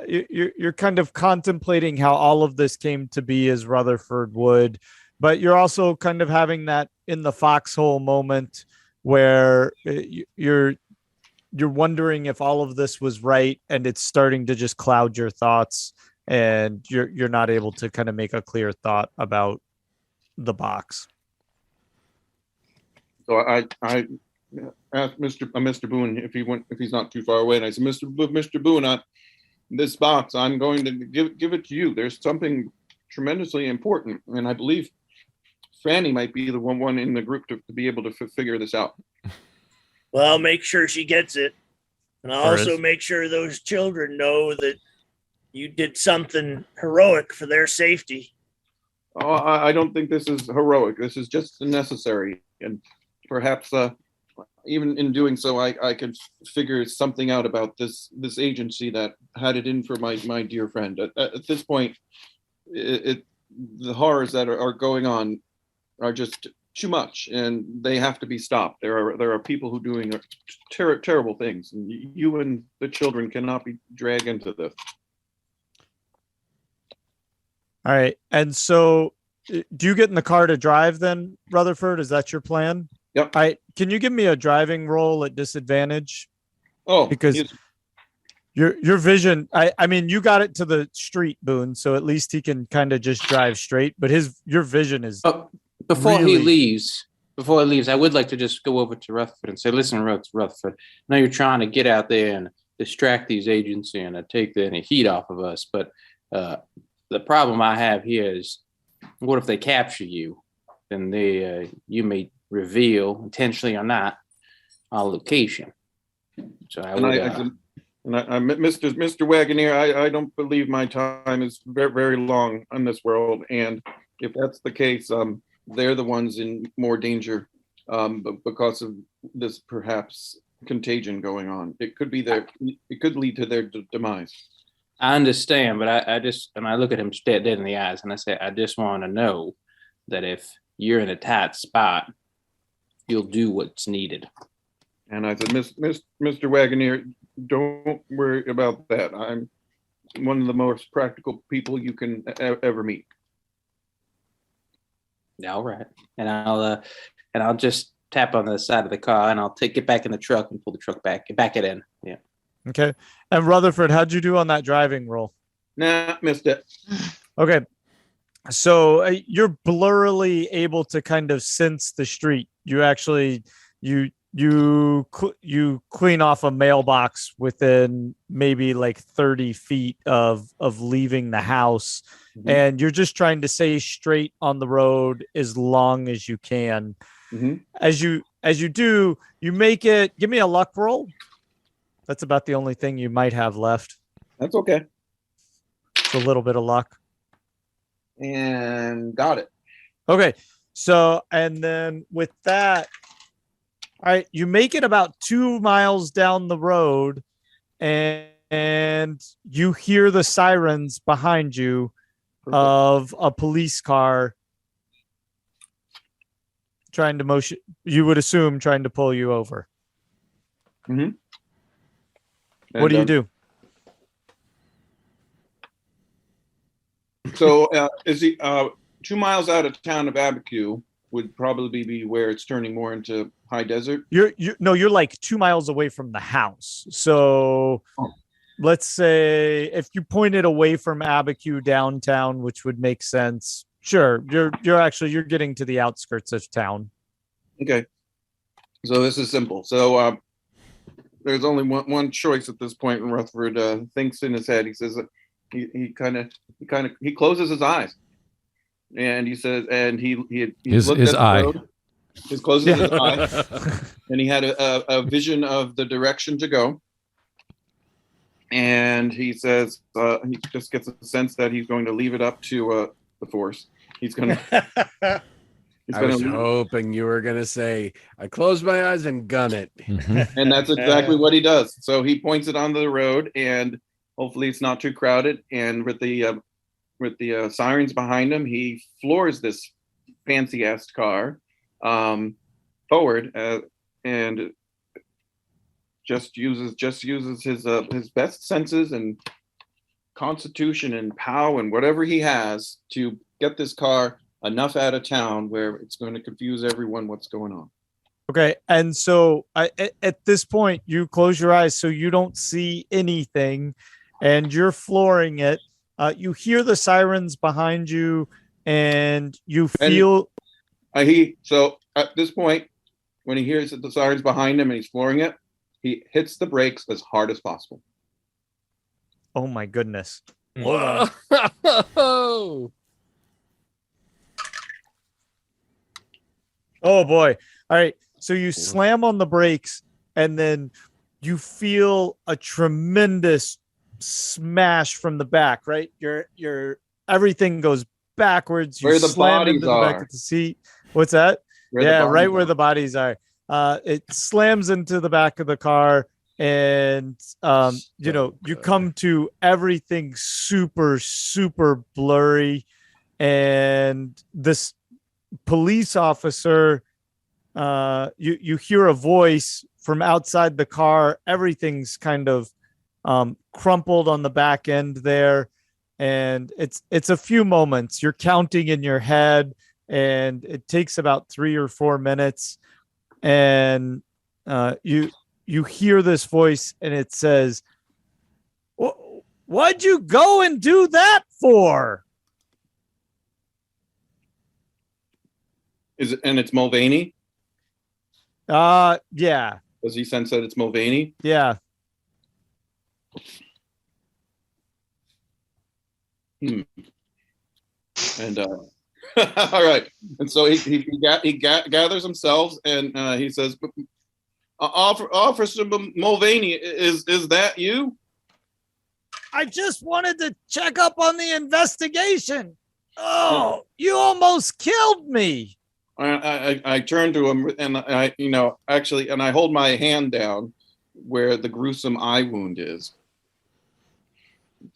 you're kind of contemplating how all of this came to be as Rutherford would, but you're also kind of having that in the foxhole moment where you're wondering if all of this was right, and it's starting to just cloud your thoughts, and you're not able to kind of make a clear thought about the box. So I asked Mr. Boone if he's not too far away, and I said, Mr. Boone, this box, I'm going to give it to you. There's something tremendously important, and I believe Franny might be the one in the group to be able to figure this out. Well, make sure she gets it, and also make sure those children know that you did something heroic for their safety. Oh, I don't think this is heroic. This is just necessary, and perhaps even in doing so, I could figure something out about this agency that had it in for my dear friend. At this point, the horrors that are going on are just too much, and they have to be stopped. There are people who are doing terrible things, and you and the children cannot be dragged into this. All right. And so do you get in the car to drive then, Rutherford? Is that your plan? Yep. All right. Can you give me a driving roll at disadvantage? Oh, because your vision, I mean, you got it to the street, Boone, so at least he can kind of just drive straight, but your vision is before he leaves, I would like to just go over to Rutherford and say, listen, Rutherford, I know you're trying to get out there and distract these agents and take any heat off of us, but the problem I have here is, what if they capture you? Then you may reveal, intentionally or not, our location. So Mr. Wagoneer, I don't believe my time is very, very long on this world, and if that's the case, they're the ones in more danger because of this perhaps contagion going on. It could be it could lead to their demise. I understand, but I look at him dead in the eyes and I say, I just want to know that if you're in a tight spot, you'll do what's needed. And I said, Mr. Wagoneer, don't worry about that. I'm one of the most practical people you can ever meet. All right. And I'll just tap on the side of the car and I'll take it back in the truck and pull the truck back it in. Yeah. Okay. And Rutherford, how'd you do on that driving roll? Nah, missed it. Okay. So you're blurrily able to kind of sense the street. You actually, you clean off a mailbox within maybe like 30 feet of leaving the house. Mm-hmm. And you're just trying to stay straight on the road as long as you can. Mm-hmm. As you do, you make it. Give me a luck roll. That's about the only thing you might have left. That's okay. It's a little bit of luck. And got it. Okay. So, and then with that, all right, you make it about 2 miles down the road and you hear the sirens behind you. Perfect. Of a police car trying to you would assume trying to pull you over. Mm-hmm. What do you do? So is he 2 miles out of town of Abiquiu would probably be where it's turning more into high desert? You're like 2 miles away from the house. So let's say if you pointed away from Abiquiu downtown, which would make sense. Sure. You're getting to the outskirts of town. Okay. So this is simple. So there's only one choice at this point, and Rutherford thinks in his head. He says that he closes his eyes, and he says, and he his eye. He closes his eye, and he had a vision of the direction to go. And he says he just gets a sense that he's going to leave it up to the Force. He's going to. I was hoping you were going to say, I close my eyes and gun it. And that's exactly what he does. So he points it onto the road, and hopefully it's not too crowded. And with the sirens behind him, he floors this fancy-ass car forward and just uses his best senses and constitution and pow and whatever he has to get this car enough out of town where it's going to confuse everyone what's going on. Okay, and so at this point, you close your eyes so you don't see anything, and you're flooring it. You hear the sirens behind you, and you feel. So at this point, when he hears the sirens behind him and he's flooring it, he hits the brakes as hard as possible. Oh my goodness! Whoa! Oh boy! All right. So you slam on the brakes, and then you feel a tremendous smash from the back, right? Your everything goes backwards. You where the slam bodies into the are. back of the seat. What's that? Right where the bodies are. It slams into the back of the car, and you come to everything super, super blurry, and this police officer, you hear a voice from outside the car. Everything's kind of crumpled on the back end there, and it's a few moments. You're counting in your head, and it takes about 3 or 4 minutes, and you hear this voice, and it says, "What'd you go and do that for?" Is it, and it's Mulvaney? Yeah. Does he sense that it's Mulvaney? Yeah. And all right. And so he gathers himself, and he says, Officer Mulvaney, is that you? I just wanted to check up on the investigation. Oh, you almost killed me. I turn to him, and I hold my hand down where the gruesome eye wound is,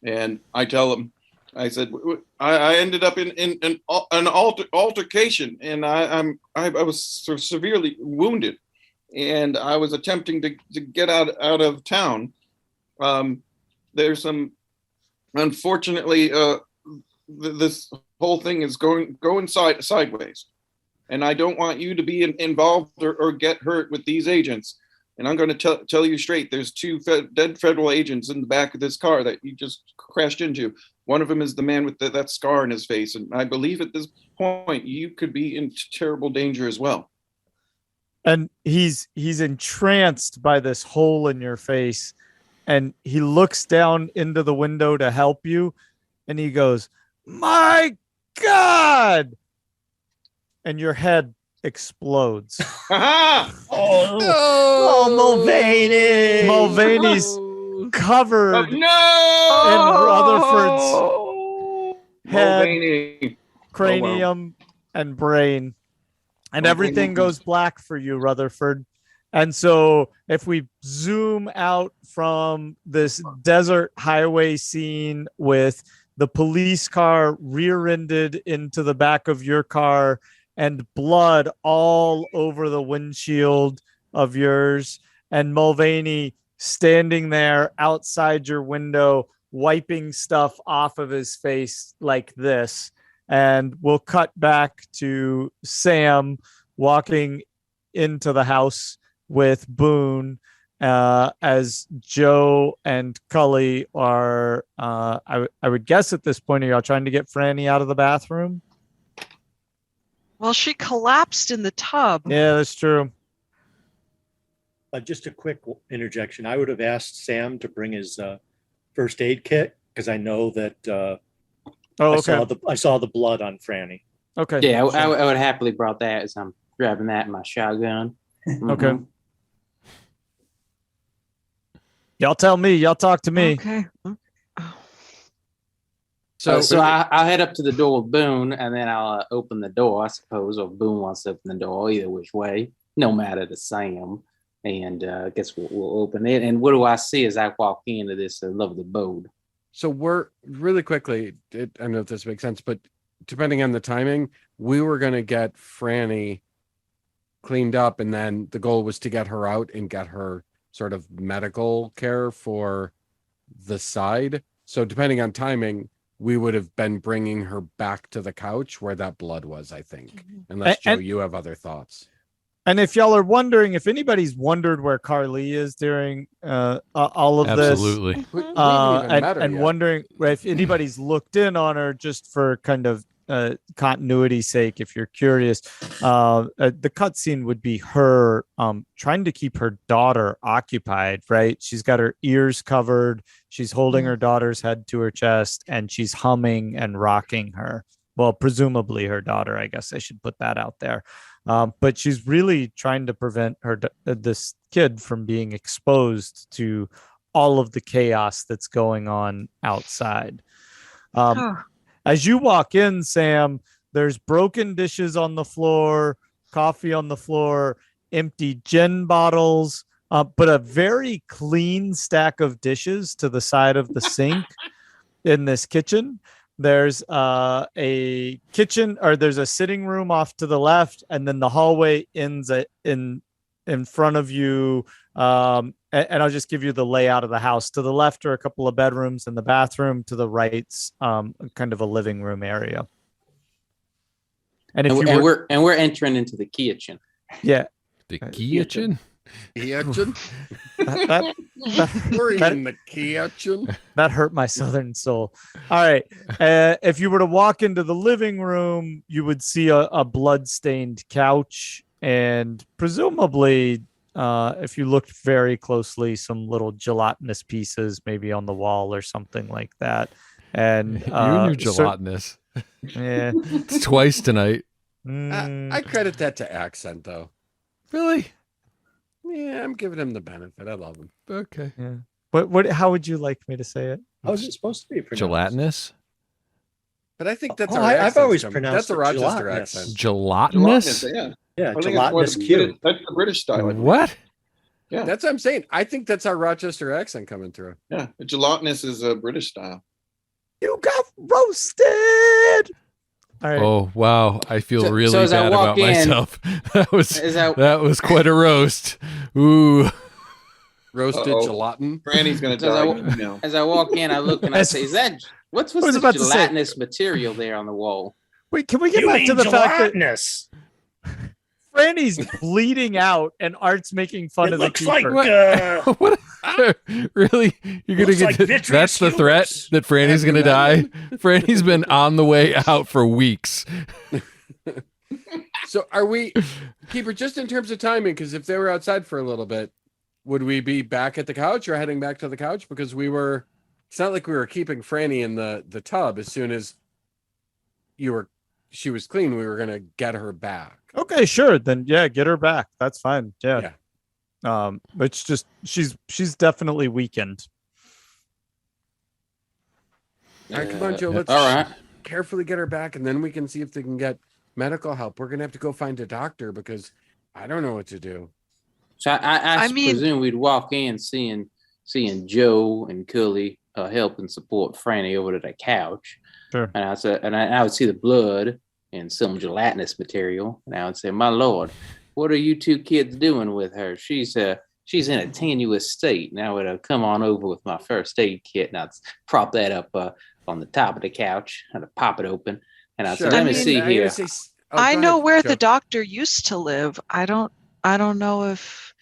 and I tell him, I said, I ended up in an altercation, and I was severely wounded, and I was attempting to get out of town. There's some, unfortunately, this whole thing is going sideways. And I don't want you to be involved or get hurt with these agents. And I'm going to tell you straight, there's 2 dead federal agents in the back of this car that you just crashed into. One of them is the man with that scar in his face. And I believe at this point, you could be in terrible danger as well. And he's entranced by this hole in your face. And he looks down into the window to help you. And he goes, "My God!" And your head explodes. Oh, Mulvaney! Mulvaney's covered in Rutherford's head, Mulvaney. cranium, and brain. And everything goes black for you, Rutherford. And so if we zoom out from this desert highway scene with the police car rear-ended into the back of your car and blood all over the windshield of yours, and Mulvaney standing there outside your window, wiping stuff off of his face like this. And we'll cut back to Sam walking into the house with Boone, as Joe and Cully are, I would guess at this point, are y'all trying to get Franny out of the bathroom? Well, she collapsed in the tub. Yeah, that's true. Just a quick interjection. I would have asked Sam to bring his first aid kit because I know that I saw the blood on Franny. Okay. Yeah, I would happily brought that as grabbing that in my shotgun. Okay. Y'all tell me. Y'all talk to me. Okay. So I'll head up to the door with Boone, and then I'll open the door, I suppose, or Boone wants to open the door, either which way, no matter to Sam. And I guess we'll open it. And what do I see as I walk into this lovely abode? So we're really quickly, I don't know if this makes sense, but depending on the timing, we were going to get Franny cleaned up, and then the goal was to get her out and get her sort of medical care for the side. So depending on timing, we would have been bringing her back to the couch where that blood was, I think. Unless, Joe, you have other thoughts. And if y'all are wondering, if anybody's wondered where Carly is during all of Absolutely. this, We haven't even met her and yet. wondering if anybody's looked in on her just for kind of continuity sake, if you're curious, the cutscene would be her trying to keep her daughter occupied, right? She's got her ears covered. She's holding her daughter's head to her chest, and she's humming and rocking her. Well, presumably her daughter, I guess I should put that out there. But she's really trying to prevent this kid from being exposed to all of the chaos that's going on outside. As you walk in, Sam, there's broken dishes on the floor, coffee on the floor, empty gin bottles, but a very clean stack of dishes to the side of the sink in this kitchen. There's a kitchen, or there's a sitting room off to the left, and then the hallway ends in front of you. And I'll just give you the layout of the house. To the left are a couple of bedrooms and the bathroom. To the right's kind of a living room area. And we're entering into the kitchen. Yeah, The kitchen? Kitchen? that We're in the kitchen. That hurt my southern soul. All right. If you were to walk into the living room, you would see a blood-stained couch, and presumably, if you looked very closely, some little gelatinous pieces maybe on the wall or something like that. And You and your gelatinous. Yeah. It's twice tonight. I credit that to accent, though. Really? Yeah, I'm giving him the benefit. I love him. Okay. Yeah. What? How would you like me to say it? How is it supposed to be pronounced? Gelatinous? But I think that's I've always pronounced that's a it Rochester gelatinous. accent. Gelatinous? Yeah. Yeah, I think it's gelatinous what- cube. That's the British style. I think. What? Yeah. That's what I'm saying. I think that's our Rochester accent coming through. Yeah. Gelatinous is a British style. You got roasted. All right. Oh, wow. I feel So really as I bad walk about in- myself. That was quite a roast. Ooh. Roasted Uh-oh. gelatin. Franny's gonna Does die. I- No. As I walk in, I look and I say, "Is that what's I was the about to say- gelatinous material there on the wall?" Wait, can we get You back mean to the fact that gelatinous? Franny's bleeding out and Art's making fun It of the looks like keeper? What? Really? You're gonna Looks get like vitreous that's the threat humors. that Franny's gonna die? Franny's been on the way out for weeks. So are we, Keeper, just in terms of timing, because if they were outside for a little bit, would we be back at the couch or heading back to the couch? Because it's not like we were keeping Franny in the tub. As soon as she was clean, we were going to get her back. Okay, sure. Then yeah, get her back. That's fine. Yeah. It's just she's definitely weakened. All right, come on, Joe. Let's All right. carefully get her back, and then we can see if they can get medical help. We're going to have to go find a doctor because I don't know what to do. So I I mean- presume we'd walk in seeing Joe and Cully help and support Franny over to the couch. Sure. And I would see the blood and some gelatinous material, and I would say, "My lord, what are you two kids doing with her? She's in a tenuous state." And I would come on over with my first aid kit, and I'd prop that up on the top of the couch, and I'd pop it open, and I'd say, "Let me see here." I know where the doctor used to live. I don't know if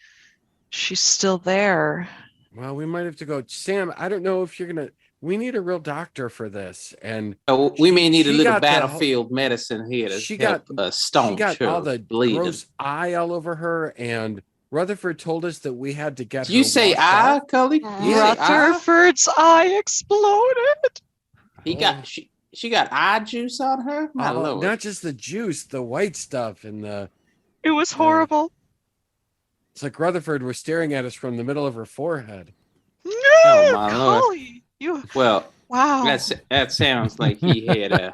she's still there. Well, we might have to go. Sam, I don't know if you're going to. We need a real doctor for this. And Oh, we may need a she little got the battlefield medicine here to she help got- staunch she got her all the bleeding. gross eye all over her. And Rutherford told us that we had to get Did you her say washed I, off. Cully? You say I? Rutherford's eye exploded. She got eye juice on her? My Oh, lord. not just the juice, the white stuff and the It was horrible. It's like Rutherford was staring at us from the middle of her forehead. No, Oh, my Lord. Cully, you. Well, Wow. that sounds like he had a.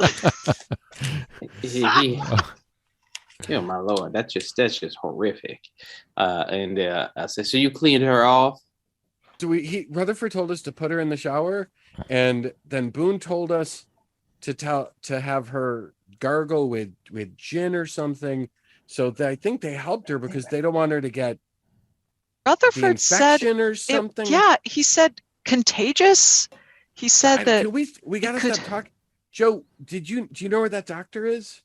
Oh my Lord, that's just horrific. I said, so you cleaned her off? Rutherford told us to put her in the shower, and then Boone told us to have her gargle with gin or something. So I think they helped her because they don't want her to get the Rutherford said infection or something. he said contagious. He said that we gotta stop talking. Joe, do you know where that doctor is?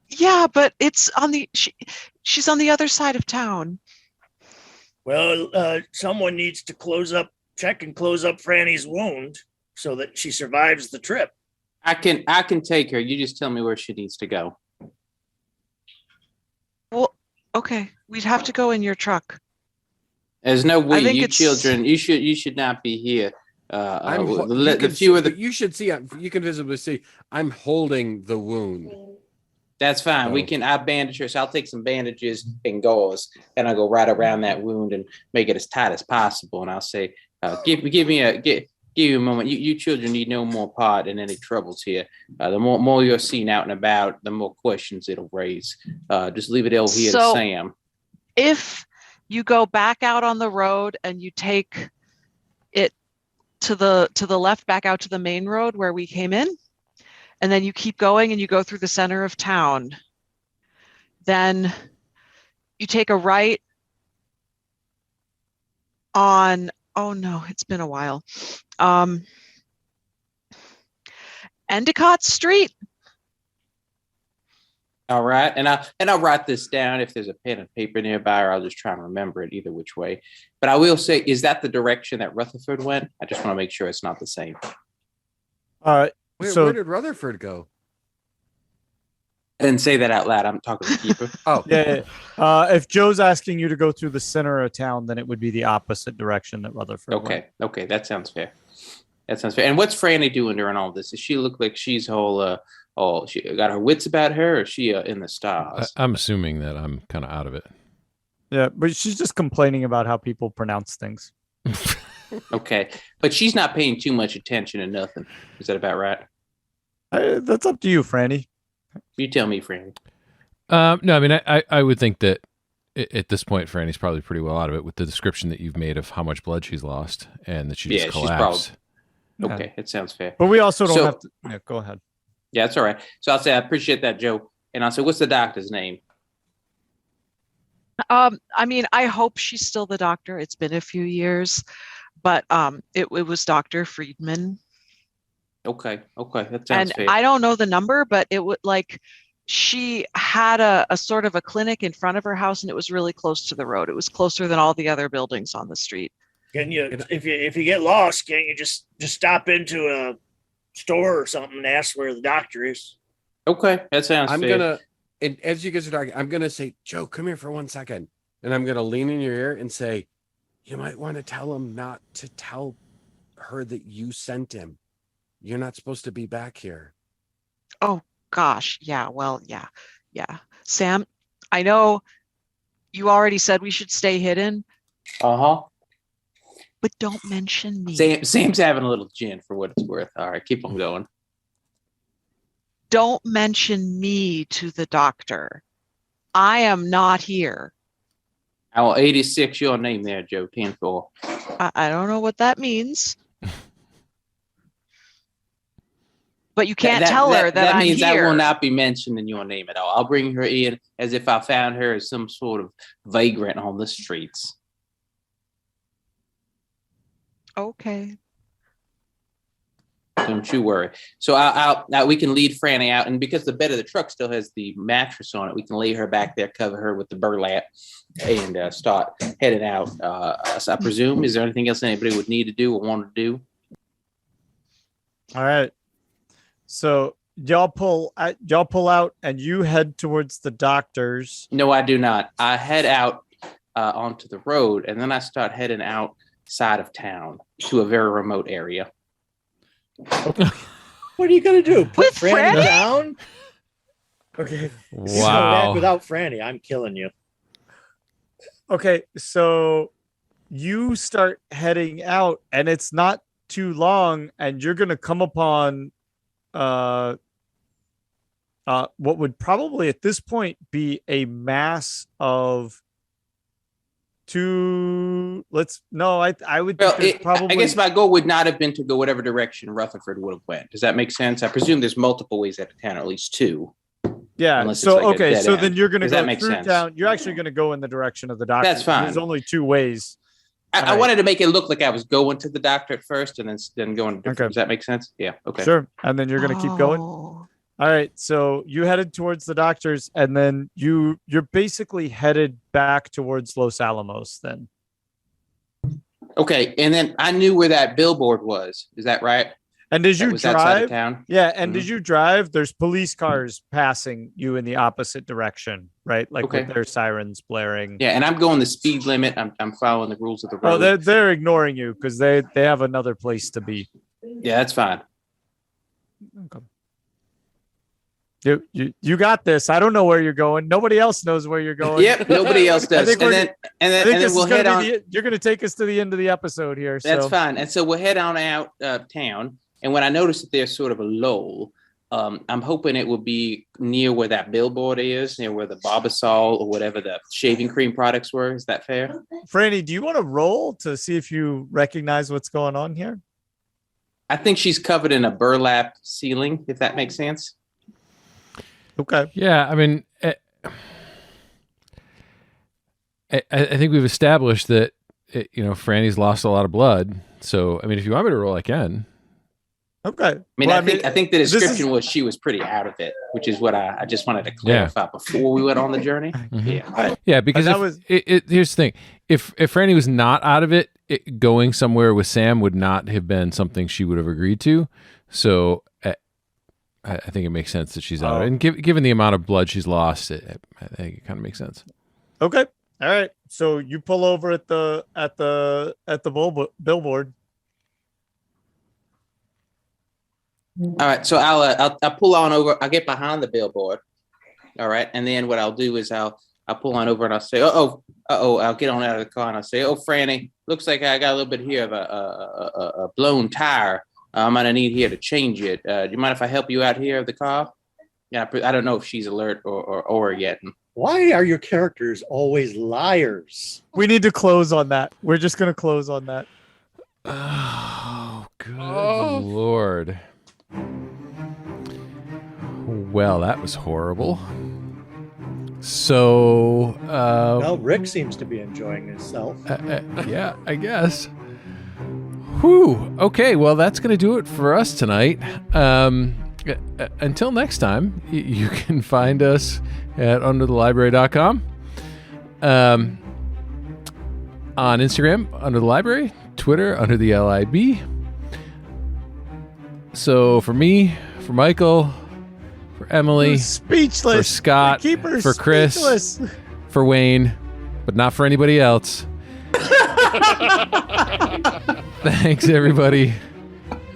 Yeah, but it's on she's on the other side of town. Well, someone needs to check and close up Franny's wound so that she survives the trip. I can take her. You just tell me where she needs to go. Well, okay, we'd have to go in your truck. There's no way you children. You should not be here. You should see. You can visibly see. I'm holding the wound. That's fine. I'll bandage her. So I'll take some bandages and gauze, and I'll go right around that wound and make it as tight as possible. And I'll say, give me a moment. You children need no more part in any troubles here. The more you're seen out and about, the more questions it'll raise. Just leave it over here to Sam. If you go back out on the road and you take it to the left, back out to the main road where we came in, and then you keep going and you go through the center of town, then you take a right on, oh no, it's been a while, Endicott Street. All right, and I'll write this down if there's a pen and paper nearby, or I'll just try and remember it either which way. But I will say, is that the direction that Rutherford went? I just want to make sure it's not the same. Where did Rutherford go? I didn't say that out loud. I'm talking to the keeper. Oh, yeah. If Joe's asking you to go through the center of town, then it would be the opposite direction that Rutherford went. Okay, that sounds fair. And what's Franny doing during all this? Does she look like she's she got her wits about her, or is she in the stars? I'm assuming that I'm kind of out of it. Yeah, but she's just complaining about how people pronounce things. Okay, but she's not paying too much attention to nothing. Is that about right? That's up to you, Franny. You tell me, Franny. No, I mean, I would think that at this point, Franny's probably pretty well out of it with the description that you've made of how much blood she's lost and that she just collapsed. Okay, it sounds fair. But we also don't have to. Yeah, go ahead. Yeah, that's all right. So I'll say I appreciate that, Joe. And I'll say, what's the doctor's name? I mean, I hope she's still the doctor. It's been a few years, but it was Dr. Friedman. Okay, that sounds fair. I don't know the number, but it would she had a sort of a clinic in front of her house, and it was really close to the road. It was closer than all the other buildings on the street. Can you, if you get lost, can't you just stop into a store or something and ask where the doctor is? Okay, that sounds fair. And as you guys are talking, I'm gonna say, Joe, come here for 1 second, and I'm gonna lean in your ear and say, you might want to tell him not to tell her that you sent him. You're not supposed to be back here. Oh gosh, yeah. Well, yeah. Sam, I know you already said we should stay hidden. But don't mention me. Sam's having a little gin for what it's worth. All right, keep on going. Don't mention me to the doctor. I am not here. Oh, 86, your name there, Joe. 10-4. I don't know what that means. But you can't tell her that I'm means here. I will not be mentioning your name at all. I'll bring her in as if I found her as some sort of vagrant on the streets. Okay. Don't you worry. So we can lead Franny out, and because the bed of the truck still has the mattress on it, we can lay her back there, cover her with the burlap, and start heading out. So I presume, is there anything else anybody would need to do or want to do? All right. So y'all pull out, and you head towards the doctor's. No, I do not. I head out onto the road, and then I start heading outside of town to a very remote area. What are you gonna do? Put With Franny Franny? down? Okay. You come Wow. back without Franny, I'm killing you. Okay, so you start heading out, and it's not too long, and you're gonna come upon what would probably at this point be a mass of I would Well, think there's probably I guess my goal would not have been to go whatever direction Rutherford would have went. Does that make sense? I presume there's multiple ways out of town, or at least two. yeah. unless it's So like a okay, dead so end. then you're gonna Does that go make through sense? town. You're actually gonna go in the direction of the doctor. That's fine. There's only two ways. I Alright. wanted to make it look like I was going to the doctor at first and then going. Okay. Does that make sense? Yeah. Okay. Sure. And then you're gonna keep going. Oh. All right, so you headed towards the doctor's, and then you're basically headed back towards Los Alamos. Then, Okay. And then I knew where that billboard was. Is that right? and as That you was outside of drive, town. yeah, and as you drive, there's police cars passing you in the opposite direction, right? Like Okay. with their sirens blaring. Yeah, and I'm going the speed limit. I'm following the rules of the road. Oh, they're ignoring you because they have another place to be. Yeah, that's fine. Okay. You got this. I don't know where you're going. Nobody else knows where you're going. Yep, nobody else does. think And we're- then and I then, think and then this is we'll gonna head on. be you're going to take us to the end of the episode here. That's so. fine. And so we'll head on out of town. And when I notice that there's sort of a lull, I'm hoping it will be near where that billboard is, near where the Barbasol or whatever the shaving cream products were. Is that fair? Franny, do you want to roll to see if you recognize what's going on here? I think she's covered in a burlap ceiling, if that makes sense. Okay. Yeah, I mean, I think we've established that Franny's lost a lot of blood. So, I mean, if you want me to roll, I can. Okay. I mean, Well, I think the this description is- was she was pretty out of it, which is what I just wanted to clarify before we went on the journey. Mhm. Yeah. Yeah, because And that here's the thing: if Franny was not out of it, going somewhere with Sam would not have been something she would have agreed to. So, I think it makes sense that she's out. And given the amount of blood she's lost, I think it kind of makes sense. Okay. All right. So you pull over at the billboard. All right, so I'll pull on over. I'll get behind the billboard. All right, and then what I'll do is I'll pull on over and I'll say, I'll get on out of the car and I'll say, Franny, looks like I got a little bit here of a blown tire. I'm gonna need here to change it. Do you mind if I help you out here of the car? Yeah, I don't know if she's alert or yet. Why are your characters always liars? We need to close on that. We're just going to close on that. Oh, good Lord. Well, that was horrible. So, Well, Rick seems to be enjoying himself. yeah, I guess. Whew. Okay, well, that's going to do it for us tonight. Until next time, you can find us at underthelibrary.com. On Instagram, Under the Library. Twitter, Under the LIB. So for me, for Michael, for Emily, Speechless. for Scott, Keep her for Chris, speechless. for Wayne, but not for anybody else. Thanks, everybody.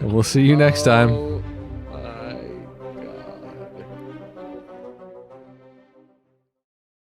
And we'll see you next time.